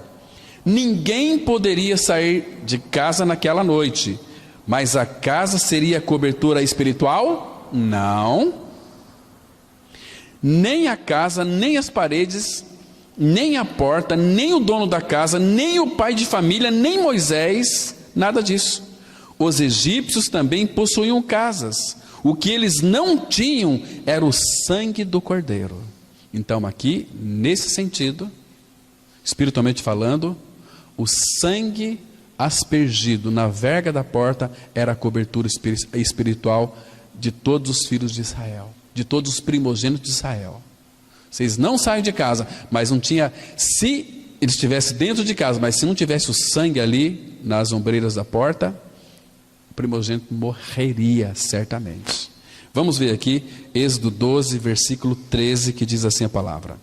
Ninguém poderia sair de casa naquela noite, mas a casa seria cobertura espiritual? Não. Nem a casa, nem as paredes, nem a porta, nem o dono da casa, nem o pai de família, nem Moisés, nada disso. Os egípcios também possuíam casas. O que eles não tinham era o sangue do cordeiro. Então aqui, nesse sentido, espiritualmente falando, o sangue aspergido na verga da porta era a cobertura espiritual de todos os filhos de Israel, de todos os primogênitos de Israel. Vocês não saem de casa, mas não tinha, se eles estivessem dentro de casa, mas se não tivesse o sangue ali nas ombreiras da porta, o primogênito morreria certamente. Vamos ver aqui, Êxodo 12, versículo 13, que diz assim a palavra: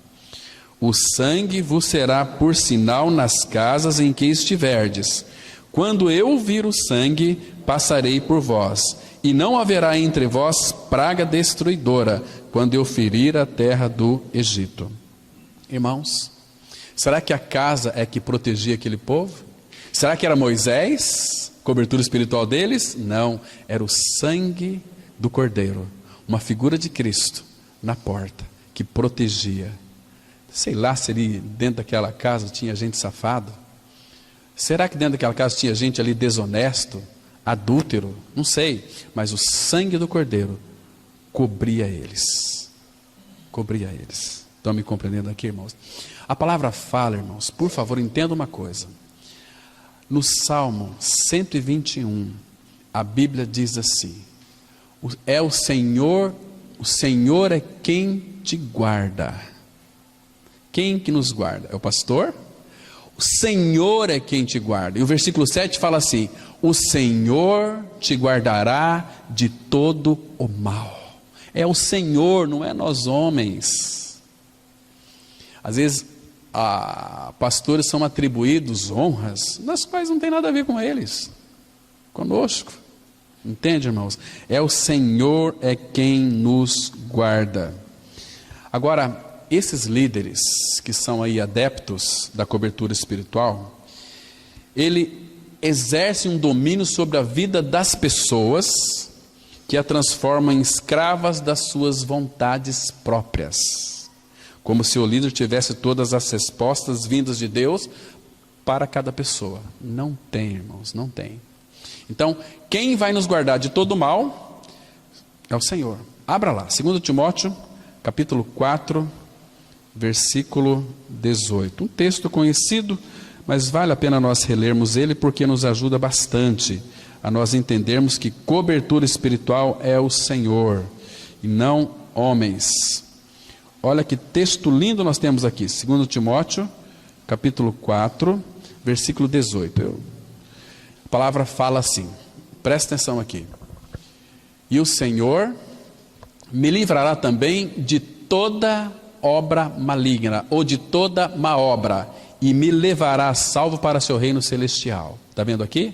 o sangue vos será por sinal nas casas em que estiverdes. Quando eu vir o sangue, passarei por vós, e não haverá entre vós praga destruidora, quando eu ferir a terra do Egito. Irmãos, será que a casa é que protegia aquele povo? Será que era Moisés, cobertura espiritual deles? Não, era o sangue do cordeiro, uma figura de Cristo na porta, que protegia. Sei lá se ali dentro daquela casa tinha gente safado. Será que dentro daquela casa tinha gente ali desonesto, adúltero? Não sei. Mas o sangue do Cordeiro cobria eles. Cobria eles. Estão me compreendendo aqui, irmãos? A palavra fala, irmãos, por favor, entenda uma coisa. No Salmo 121, a Bíblia diz assim: é o Senhor é quem te guarda. Quem que nos guarda? É o pastor? O Senhor é quem te guarda. E o versículo 7 fala assim: o Senhor te guardará de todo o mal. É o Senhor, não é nós homens. Às vezes, pastores são atribuídos honras, nas quais não tem nada a ver com eles, conosco. Entende, irmãos? É o Senhor é quem nos guarda. Agora, esses líderes que são aí adeptos da cobertura espiritual, ele exerce um domínio sobre a vida das pessoas, que a transforma em escravas das suas vontades próprias, como se o líder tivesse todas as respostas vindas de Deus para cada pessoa. Não tem, irmãos, não tem. Então, quem vai nos guardar de todo mal é o Senhor. Abra lá, 2 Timóteo, capítulo 4, versículo 18. Um texto conhecido, mas vale a pena nós relermos ele, porque nos ajuda bastante a nós entendermos que cobertura espiritual é o Senhor e não homens. Olha que texto lindo nós temos aqui, 2 Timóteo, capítulo 4, versículo 18. A palavra fala assim, presta atenção aqui: e o Senhor me livrará também de toda obra maligna, ou de toda má obra, e me levará salvo para seu reino celestial. Está vendo aqui?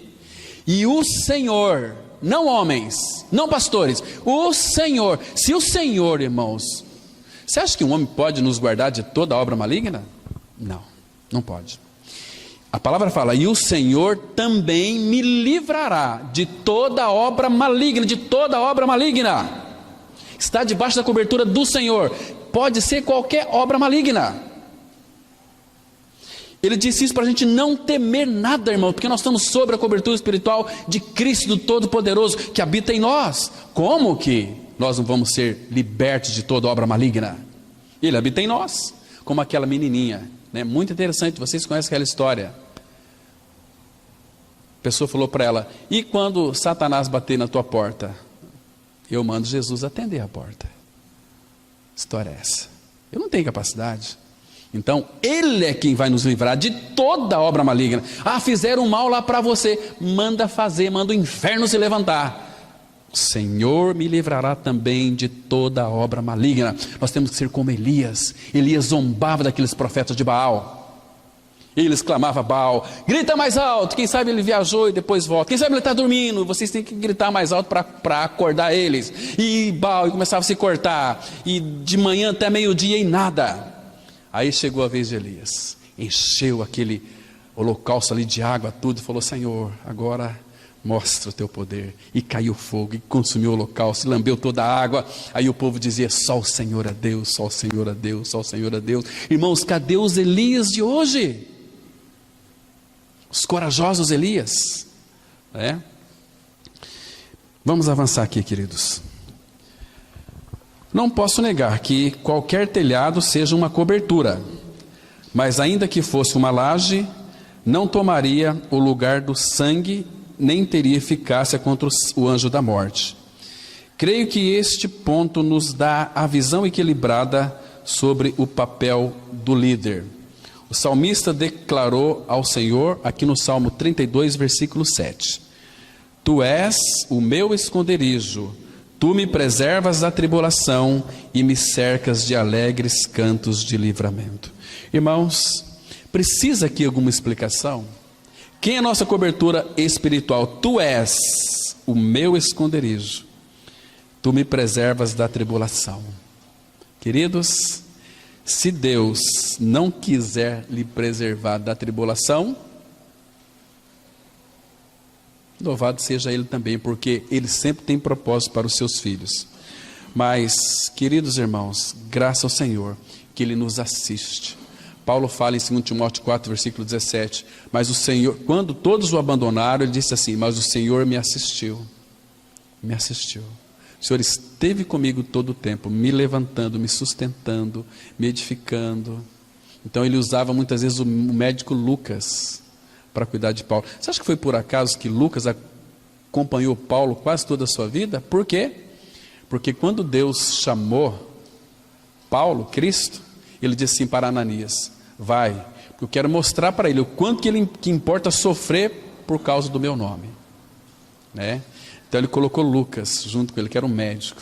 E o Senhor, não homens, não pastores, o Senhor. Se o Senhor, irmãos, você acha que um homem pode nos guardar de toda obra maligna? Não, não pode. A palavra fala: e o Senhor também me livrará de toda obra maligna, de toda obra maligna. Está debaixo da cobertura do Senhor. Pode ser qualquer obra maligna. Ele disse isso para a gente não temer nada, irmão, porque nós estamos sob a cobertura espiritual de Cristo do Todo-Poderoso, que habita em nós. Como que nós não vamos ser libertos de toda obra maligna? Ele habita em nós, como aquela menininha, né? Muito interessante, vocês conhecem aquela história. A pessoa falou para ela: e quando Satanás bater na tua porta? Eu mando Jesus atender a porta. Que história é essa? Eu não tenho capacidade. Então, Ele é quem vai nos livrar de toda obra maligna. Fizeram mal lá para você, manda fazer, manda o inferno se levantar. O Senhor me livrará também de toda obra maligna. Nós temos que ser como Elias. Elias zombava daqueles profetas de Baal. Eles clamavam a Baal: grita mais alto. Quem sabe ele viajou e depois volta. Quem sabe ele está dormindo. Vocês têm que gritar mais alto para acordar eles. E Baal começava a se cortar. E de manhã até meio-dia e nada. Aí chegou a vez de Elias. Encheu aquele holocausto ali de água, tudo. E falou: Senhor, agora mostra o teu poder. E caiu fogo e consumiu o holocausto. E lambeu toda a água. Aí o povo dizia: só o Senhor é Deus, só o Senhor é Deus, só o Senhor é Deus. Irmãos, cadê os Elias de hoje? Os corajosos Elias, né? Vamos avançar aqui, queridos. Não posso negar que qualquer telhado seja uma cobertura, mas ainda que fosse uma laje, não tomaria o lugar do sangue, nem teria eficácia contra o anjo da morte. Creio que este ponto nos dá a visão equilibrada sobre o papel do líder. O salmista declarou ao Senhor, aqui no Salmo 32, versículo 7: Tu és o meu esconderijo, tu me preservas da tribulação e me cercas de alegres cantos de livramento. Irmãos, precisa aqui alguma explicação? Quem é a nossa cobertura espiritual? Tu és o meu esconderijo, tu me preservas da tribulação. Queridos, se Deus não quiser lhe preservar da tribulação, louvado seja Ele também, porque Ele sempre tem propósito para os seus filhos. Mas, queridos irmãos, graças ao Senhor, que Ele nos assiste. Paulo fala em 2 Timóteo 4, versículo 17, mas o Senhor, quando todos o abandonaram, ele disse assim, mas o Senhor me assistiu. Me assistiu. O Senhor esteve comigo todo o tempo, me levantando, me sustentando, me edificando. Então ele usava muitas vezes o médico Lucas para cuidar de Paulo. Você acha que foi por acaso que Lucas acompanhou Paulo quase toda a sua vida? Por quê? Porque quando Deus chamou Paulo, Cristo, ele disse assim para Ananias, vai, porque eu quero mostrar para ele o quanto que importa sofrer por causa do meu nome, né? Então ele colocou Lucas junto com ele, que era um médico.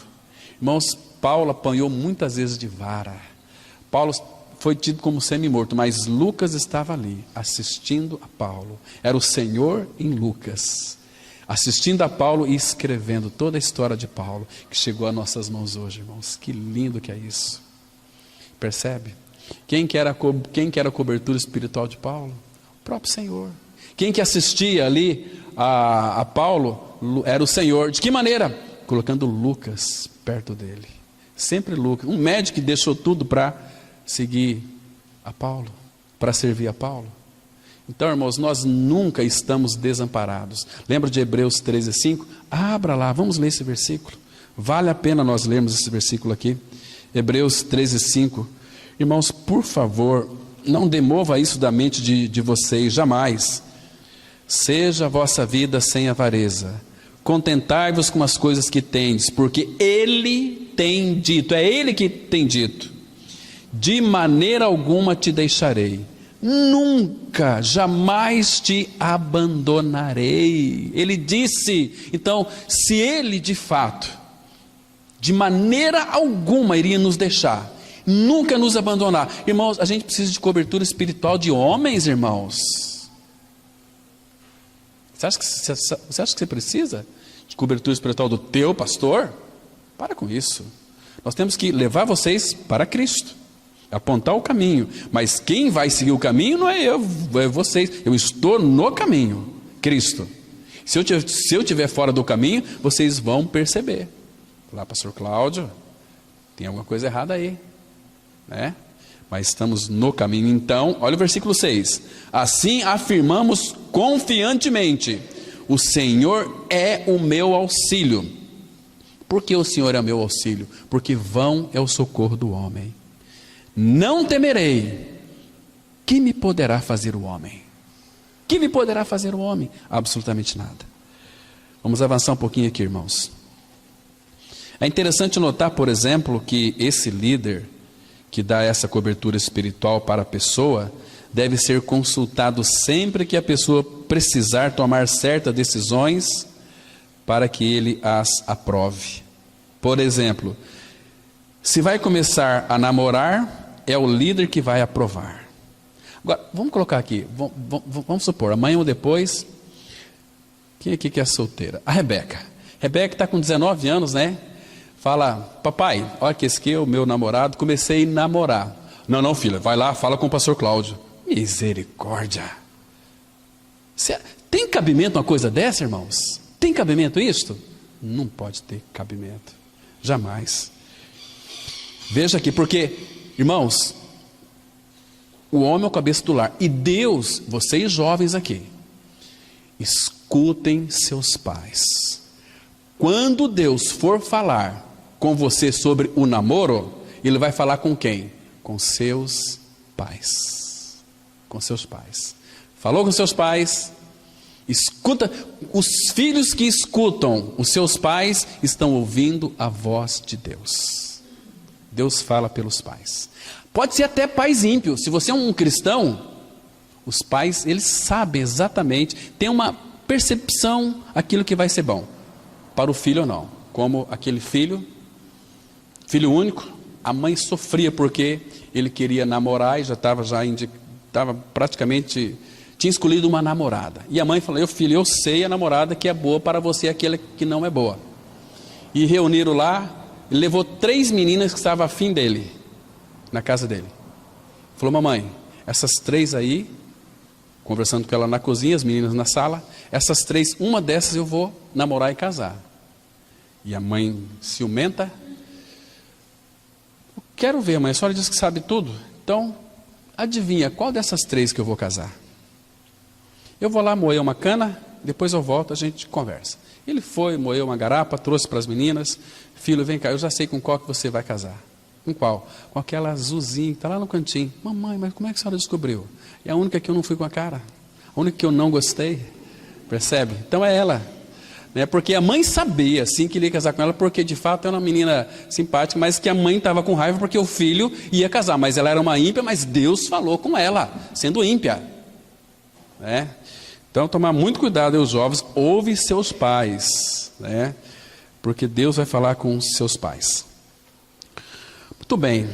Irmãos, Paulo apanhou muitas vezes de vara. Paulo foi tido como semi-morto, mas Lucas estava ali, assistindo a Paulo. Era o Senhor em Lucas, assistindo a Paulo e escrevendo toda a história de Paulo, que chegou às nossas mãos hoje, irmãos. Que lindo que é isso. Percebe? Quem que era a cobertura espiritual de Paulo? O próprio Senhor. Quem que assistia ali a Paulo era o Senhor. De que maneira? Colocando Lucas perto dele. Sempre Lucas. Um médico que deixou tudo para seguir a Paulo, para servir a Paulo. Então, irmãos, nós nunca estamos desamparados. Lembra de Hebreus 13:5? Abra lá, vamos ler esse versículo. Vale a pena nós lermos esse versículo aqui. Hebreus 13:5. Irmãos, por favor, não demova isso da mente de vocês, jamais. Seja a vossa vida sem avareza. Contentai-vos com as coisas que tendes, porque Ele tem dito, é Ele que tem dito, de maneira alguma te deixarei, nunca, jamais te abandonarei. Ele disse. Então, se Ele de fato, de maneira alguma iria nos deixar, nunca nos abandonar, irmãos, a gente precisa de cobertura espiritual de homens, irmãos. Você acha que você precisa de cobertura espiritual do teu pastor? Para com isso. Nós temos que levar vocês para Cristo, apontar o caminho, mas quem vai seguir o caminho não é eu, é vocês. Eu estou no caminho, Cristo. Se eu estiver fora do caminho, vocês vão perceber. Lá, pastor Cláudio, tem alguma coisa errada aí, né? Mas estamos no caminho. Então, olha o versículo 6. Assim afirmamos confiantemente, o Senhor é o meu auxílio. Por que o Senhor é o meu auxílio? Porque vão é o socorro do homem. Não temerei. Que me poderá fazer o homem? Que me poderá fazer o homem? Absolutamente nada. Vamos avançar um pouquinho aqui, irmãos. É interessante notar, por exemplo, que esse líder que dá essa cobertura espiritual para a pessoa deve ser consultado sempre que a pessoa precisar tomar certas decisões para que ele as aprove. Por exemplo, se vai começar a namorar, é o líder que vai aprovar. Agora, vamos colocar aqui, vamos supor, amanhã ou depois, quem aqui que é solteira? A Rebeca. Rebeca está com 19 anos, né? Fala, papai, olha que esse aqui é o meu namorado, comecei a namorar. Não, filha, vai lá, fala com o pastor Cláudio. Misericórdia. Tem cabimento uma coisa dessa, irmãos? Tem cabimento isto? Não pode ter cabimento. Jamais. Veja aqui, porque, irmãos, o homem é o cabeça do lar. E Deus, vocês jovens aqui, escutem seus pais. Quando Deus for falar com você sobre o namoro, Ele vai falar com quem? Com seus pais. Com seus pais. Falou com seus pais, escuta. Os filhos que escutam os seus pais estão ouvindo a voz de Deus. Deus fala pelos pais. Pode ser até pais ímpios. Se você é um cristão, os pais, eles sabem exatamente, tem uma percepção aquilo que vai ser bom para o filho ou não. Como aquele filho único, a mãe sofria porque ele queria namorar e estava praticamente, tinha escolhido uma namorada. E a mãe falou, filho, eu sei a namorada que é boa para você, aquela que não é boa. E reuniram lá, ele levou 3 meninas que estavam afim dele, na casa dele. Falou, mamãe, essas 3 aí, conversando com ela na cozinha, as meninas na sala, essas 3, uma dessas eu vou namorar e casar. E a mãe ciumenta, quero ver, mãe, a senhora diz que sabe tudo. Então, adivinha, qual dessas 3 que eu vou casar? Eu vou lá moer uma cana, depois eu volto, a gente conversa. Ele foi, moeu uma garapa, trouxe para as meninas. Filho, vem cá, eu já sei com qual que você vai casar. Com qual? Com aquela azulzinha que está lá no cantinho. Mamãe, mas como é que a senhora descobriu? É a única que eu não fui com a cara. A única que eu não gostei. Percebe? Então é ela. Né? Porque a mãe sabia, assim, que ele ia casar com ela, porque de fato é uma menina simpática, mas que a mãe estava com raiva porque o filho ia casar. Mas ela era uma ímpia, mas Deus falou com ela, sendo ímpia. Né? Então, tomar muito cuidado, os jovens, ouve seus pais, né? Porque Deus vai falar com seus pais. Muito bem,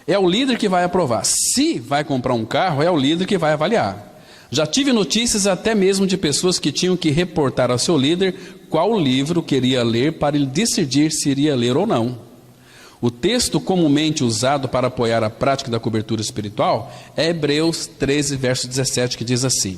é o líder que vai aprovar. Se vai comprar um carro, é o líder que vai avaliar. Já tive notícias até mesmo de pessoas que tinham que reportar ao seu líder qual livro queria ler para ele decidir se iria ler ou não. O texto comumente usado para apoiar a prática da cobertura espiritual é Hebreus 13, verso 17, que diz assim: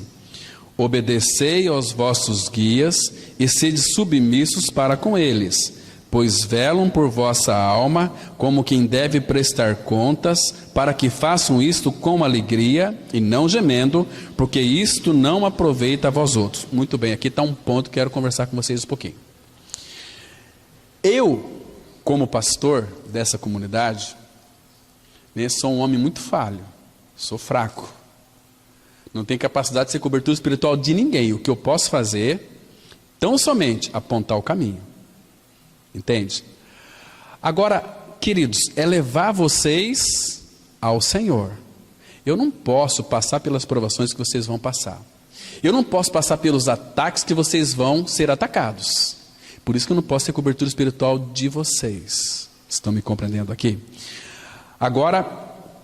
obedecei aos vossos guias e sede submissos para com eles, pois velam por vossa alma como quem deve prestar contas, para que façam isto com alegria e não gemendo, porque isto não aproveita a vós outros. Muito bem, aqui está um ponto que quero conversar com vocês um pouquinho. Eu, como pastor dessa comunidade, né, sou um homem muito falho, sou fraco. Não tenho capacidade de ser cobertura espiritual de ninguém. O que eu posso fazer, tão somente apontar o caminho. Entende? Agora, queridos, é levar vocês ao Senhor. Eu não posso passar pelas provações que vocês vão passar. Eu não posso passar pelos ataques que vocês vão ser atacados. Por isso que eu não posso ser cobertura espiritual de vocês. Estão me compreendendo aqui? Agora,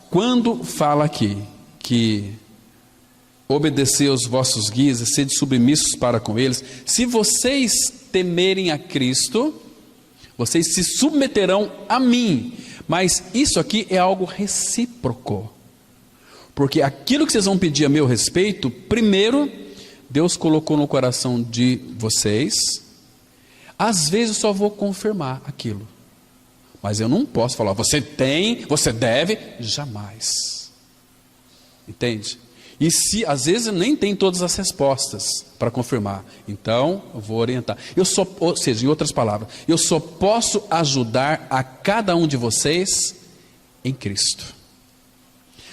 quando fala aqui que obedecer aos vossos guias e sede submissos para com eles, se vocês temerem a Cristo, vocês se submeterão a mim. Mas isso aqui é algo recíproco. Porque aquilo que vocês vão pedir a meu respeito, primeiro, Deus colocou no coração de vocês. Às vezes eu só vou confirmar aquilo. Mas eu não posso falar, você tem, você deve, jamais. Entende? E se às vezes nem tem todas as respostas para confirmar, então eu vou orientar. Ou seja, em outras palavras, eu só posso ajudar a cada um de vocês em Cristo.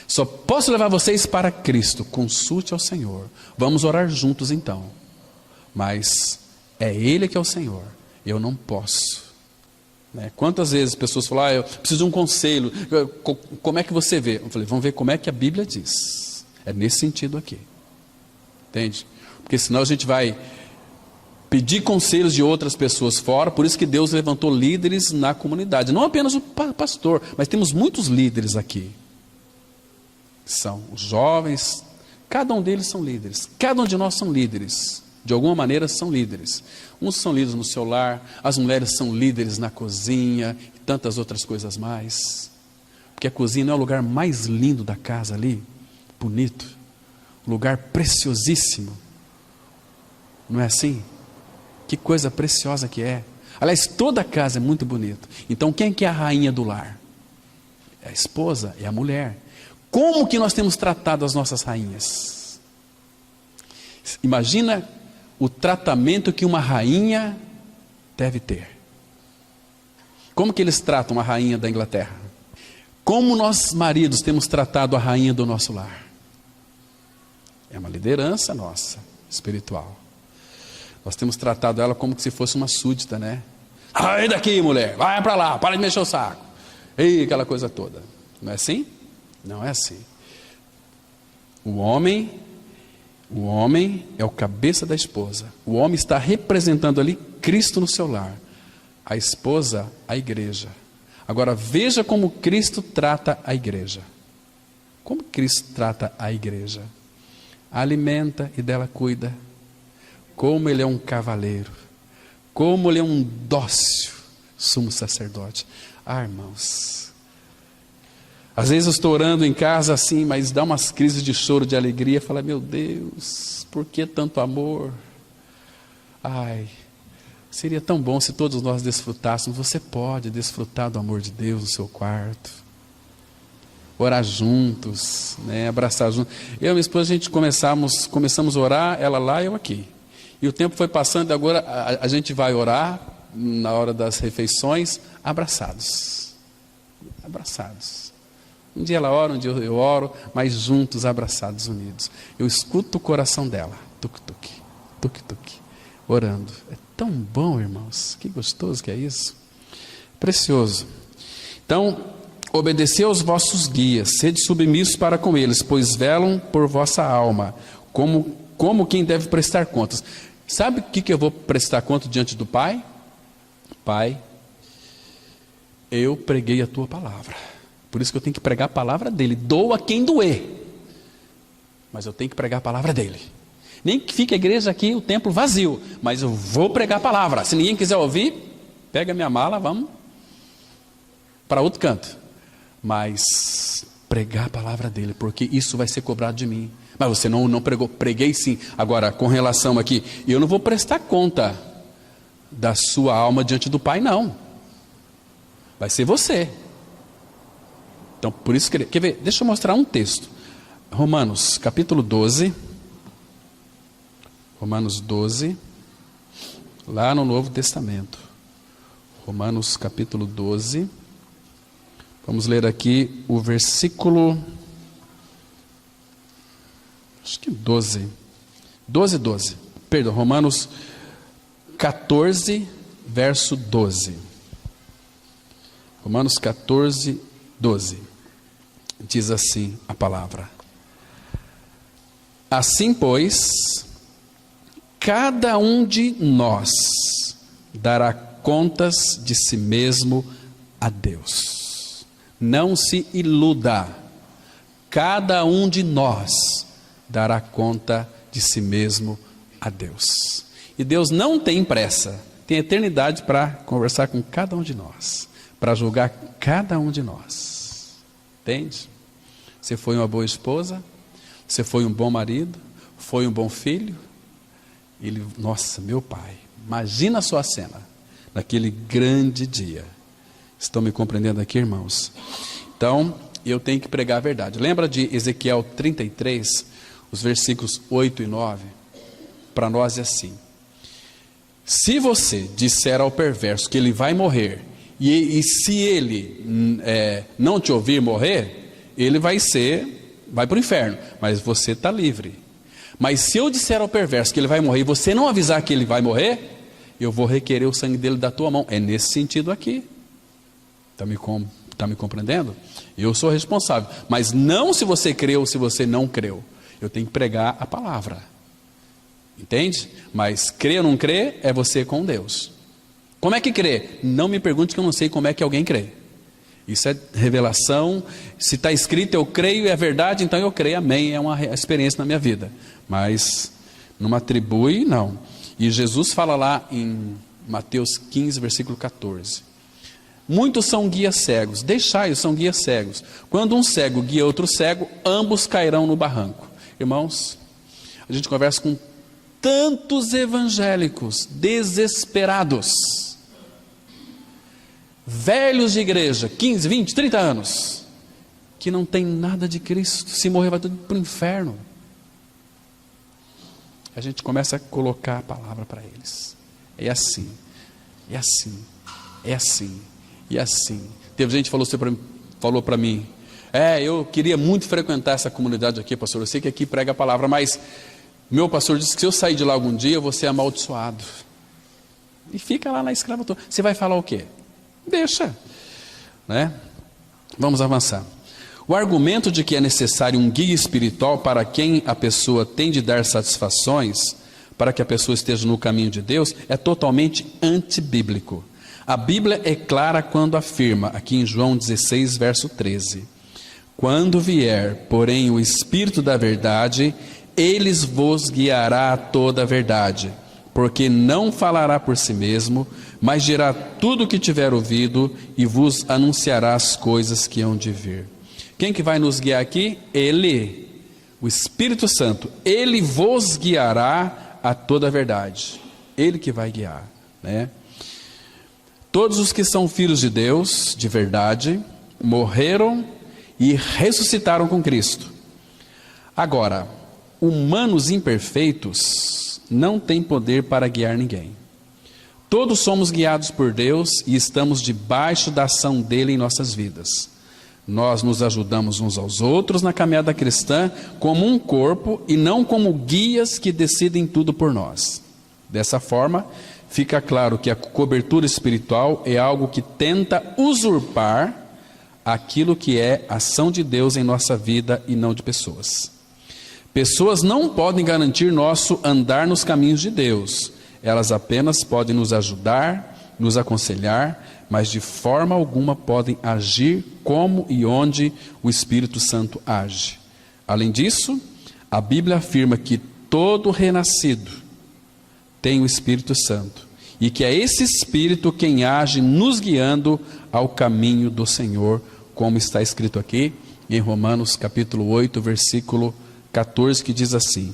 Só posso levar vocês para Cristo. Consulte ao Senhor. Vamos orar juntos então. Mas é Ele que é o Senhor. Eu não posso. Né? Quantas vezes pessoas falam, eu preciso de um conselho. Como é que você vê? Eu falei, vamos ver como é que a Bíblia diz. É nesse sentido aqui. Entende? Porque senão a gente vai pedir conselhos de outras pessoas fora. Por isso que Deus levantou líderes na comunidade. Não apenas o pastor, mas temos muitos líderes aqui. São os jovens. Cada um deles são líderes. Cada um de nós são líderes. De alguma maneira são líderes. Uns são líderes no seu lar. As mulheres são líderes na cozinha. E tantas outras coisas mais. Porque a cozinha não é o lugar mais lindo da casa ali. Bonito, um lugar preciosíssimo, não é assim? Que coisa preciosa que é. Aliás, toda a casa é muito bonita. Então quem que é a rainha do lar? É a esposa, é a mulher. Como que nós temos tratado as nossas rainhas? Imagina o tratamento que uma rainha deve ter. Como que eles tratam a rainha da Inglaterra? Como nós maridos temos tratado a rainha do nosso lar? É uma liderança nossa, espiritual. Nós temos tratado ela como se fosse uma súdita, né? Sai daqui, mulher, vai para lá, para de mexer o saco. E aquela coisa toda. Não é assim? Não é assim. O homem é o cabeça da esposa. O homem está representando ali Cristo no seu lar. A esposa, a igreja. Agora veja como Cristo trata a igreja. Como Cristo trata a igreja? Alimenta e dela cuida. Como ele é um cavaleiro. Como ele é um dócil sumo sacerdote. Ah, irmãos. Às vezes eu estou orando em casa assim, mas dá umas crises de choro, de alegria. Fala, meu Deus, por que tanto amor? Ai, seria tão bom se todos nós desfrutássemos. Você pode desfrutar do amor de Deus no seu quarto. orar juntos, né? Abraçar juntos. Eu e minha esposa, a gente começamos a orar, ela lá e eu aqui. E o tempo foi passando, e agora a gente vai orar na hora das refeições, abraçados. Abraçados. Um dia ela ora, um dia eu oro, mas juntos, abraçados, unidos. Eu escuto o coração dela, tuc-tuc, tuc-tuc, orando. É tão bom, irmãos, que gostoso que é isso. Precioso. Então, obedecei aos vossos guias, sede submissos para com eles, pois velam por vossa alma, como quem deve prestar contas. Sabe o que eu vou prestar conta diante do Pai? Pai, eu preguei a tua palavra. Por isso que eu tenho que pregar a palavra dele. Doa quem doer. Mas eu tenho que pregar a palavra dele. Nem que fique a igreja aqui, o templo vazio. Mas eu vou pregar a palavra. Se ninguém quiser ouvir, pega minha mala, vamos para outro canto. Mas pregar a palavra dele, porque isso vai ser cobrado de mim. Mas você não pregou. Preguei sim. Agora, com relação aqui, eu não vou prestar conta da sua alma diante do Pai, não. Vai ser você. Então, por isso, quer ver? Deixa eu mostrar um texto. Romanos, capítulo 12. Romanos 12. Lá no Novo Testamento. Romanos, capítulo 12. Vamos ler aqui o versículo... Acho que 12. 12. Perdão, Romanos 14, verso 12. Romanos 14, 12. Diz assim a palavra: assim, pois, cada um de nós dará contas de si mesmo a Deus. Não se iluda. Cada um de nós dará conta de si mesmo a Deus. E Deus não tem pressa, tem eternidade para conversar com cada um de nós, para julgar cada um de nós. Entende? Você foi uma boa esposa, você foi um bom marido, foi um bom filho. Ele, nossa, meu pai, imagina a sua cena, naquele grande dia. Estão me compreendendo aqui, irmãos? Então, eu tenho que pregar a verdade. Lembra de Ezequiel 33, os versículos 8 e 9? Para nós é assim: se você disser ao perverso que ele vai morrer, e se ele não te ouvir morrer, ele vai para o inferno, mas você está livre. Mas se eu disser ao perverso que ele vai morrer, e você não avisar que ele vai morrer, eu vou requerer o sangue dele da tua mão. É nesse sentido aqui. Está me compreendendo? Eu sou responsável, mas não se você creu ou se você não creu. Eu tenho que pregar a palavra. Entende? Mas crer ou não crer é você com Deus. Como é que crê? Não me pergunte, que eu não sei como é que alguém crê. Isso é revelação. Se está escrito eu creio e é verdade, então eu creio, amém. É uma experiência na minha vida. Mas não me atribui, não. E Jesus fala lá em Mateus 15, versículo 14. Muitos são guias cegos, deixai-os, são guias cegos. Quando um cego guia outro cego, ambos cairão no barranco. Irmãos, a gente conversa com tantos evangélicos desesperados, velhos de igreja, 15, 20, 30 anos, que não tem nada de Cristo. Se morrer vai tudo para o inferno. A gente começa a colocar a palavra para eles. É assim, é assim, é assim e assim. Teve gente que falou para mim: eu queria muito frequentar essa comunidade aqui, pastor. Eu sei que aqui prega a palavra, mas meu pastor disse que se eu sair de lá algum dia, eu vou ser amaldiçoado. E fica lá na escravatura. Você vai falar o quê? Deixa, né? Vamos avançar. O argumento de que é necessário um guia espiritual para quem a pessoa tem de dar satisfações, para que a pessoa esteja no caminho de Deus, é totalmente antibíblico. A Bíblia é clara quando afirma, aqui em João 16, verso 13: quando vier, porém, o Espírito da verdade, ele vos guiará a toda a verdade, porque não falará por si mesmo, mas dirá tudo o que tiver ouvido e vos anunciará as coisas que hão de vir. Quem que vai nos guiar aqui? Ele, o Espírito Santo. Ele vos guiará a toda a verdade. Ele que vai guiar, né? Todos os que são filhos de Deus, de verdade, morreram e ressuscitaram com Cristo. Agora, humanos imperfeitos não têm poder para guiar ninguém. Todos somos guiados por Deus e estamos debaixo da ação dele em nossas vidas. Nós nos ajudamos uns aos outros na caminhada cristã como um corpo e não como guias que decidem tudo por nós. Dessa forma, fica claro que a cobertura espiritual é algo que tenta usurpar aquilo que é ação de Deus em nossa vida e não de pessoas. Pessoas não podem garantir nosso andar nos caminhos de Deus. Elas apenas podem nos ajudar, nos aconselhar, mas de forma alguma podem agir como e onde o Espírito Santo age. Além disso, a Bíblia afirma que todo renascido tem o Espírito Santo e que é esse Espírito quem age nos guiando ao caminho do Senhor, como está escrito aqui em Romanos capítulo 8, versículo 14, que diz assim: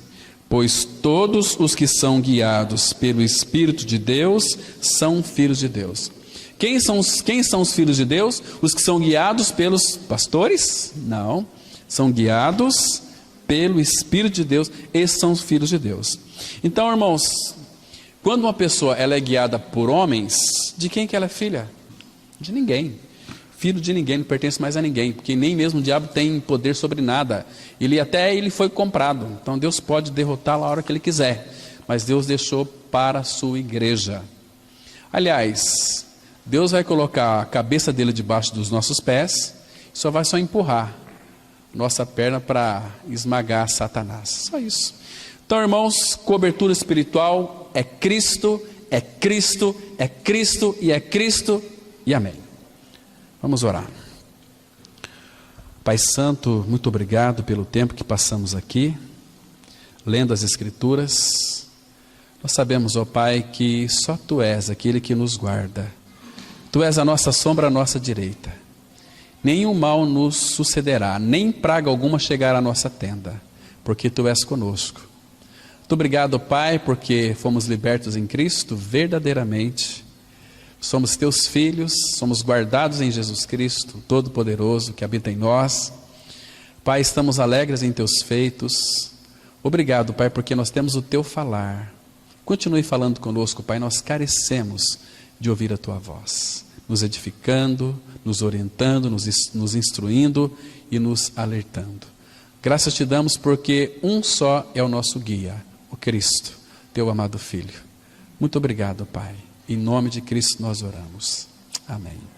pois todos os que são guiados pelo Espírito de Deus são filhos de Deus. Quem são os filhos de Deus? Os que são guiados pelos pastores? Não, são guiados pelo Espírito de Deus. Esses são os filhos de Deus. Então, irmãos, quando uma pessoa ela é guiada por homens, de quem que ela é filha? De ninguém. Filho de ninguém, não pertence mais a ninguém, porque nem mesmo o diabo tem poder sobre nada. Ele foi comprado, então Deus pode derrotá-lo a hora que ele quiser, mas Deus deixou para a sua igreja. Aliás, Deus vai colocar a cabeça dele debaixo dos nossos pés, só vai empurrar nossa perna para esmagar Satanás, só isso. Então, irmãos, cobertura espiritual é Cristo, é Cristo, é Cristo e é Cristo e amém. Vamos orar. Pai Santo, muito obrigado pelo tempo que passamos aqui, lendo as Escrituras. Nós sabemos, ó Pai, que só Tu és aquele que nos guarda. Tu és a nossa sombra à nossa direita. Nenhum mal nos sucederá, nem praga alguma chegará à nossa tenda, porque Tu és conosco. Muito obrigado, Pai, porque fomos libertos em Cristo verdadeiramente. Somos Teus filhos, somos guardados em Jesus Cristo, Todo-Poderoso, que habita em nós. Pai, estamos alegres em Teus feitos. Obrigado, Pai, porque nós temos o Teu falar. Continue falando conosco, Pai, nós carecemos de ouvir a Tua voz, nos edificando, nos orientando, nos instruindo e nos alertando. Graças Te damos porque um só é o nosso guia, o Cristo, Teu amado Filho. Muito obrigado, Pai. Em nome de Cristo nós oramos. Amém.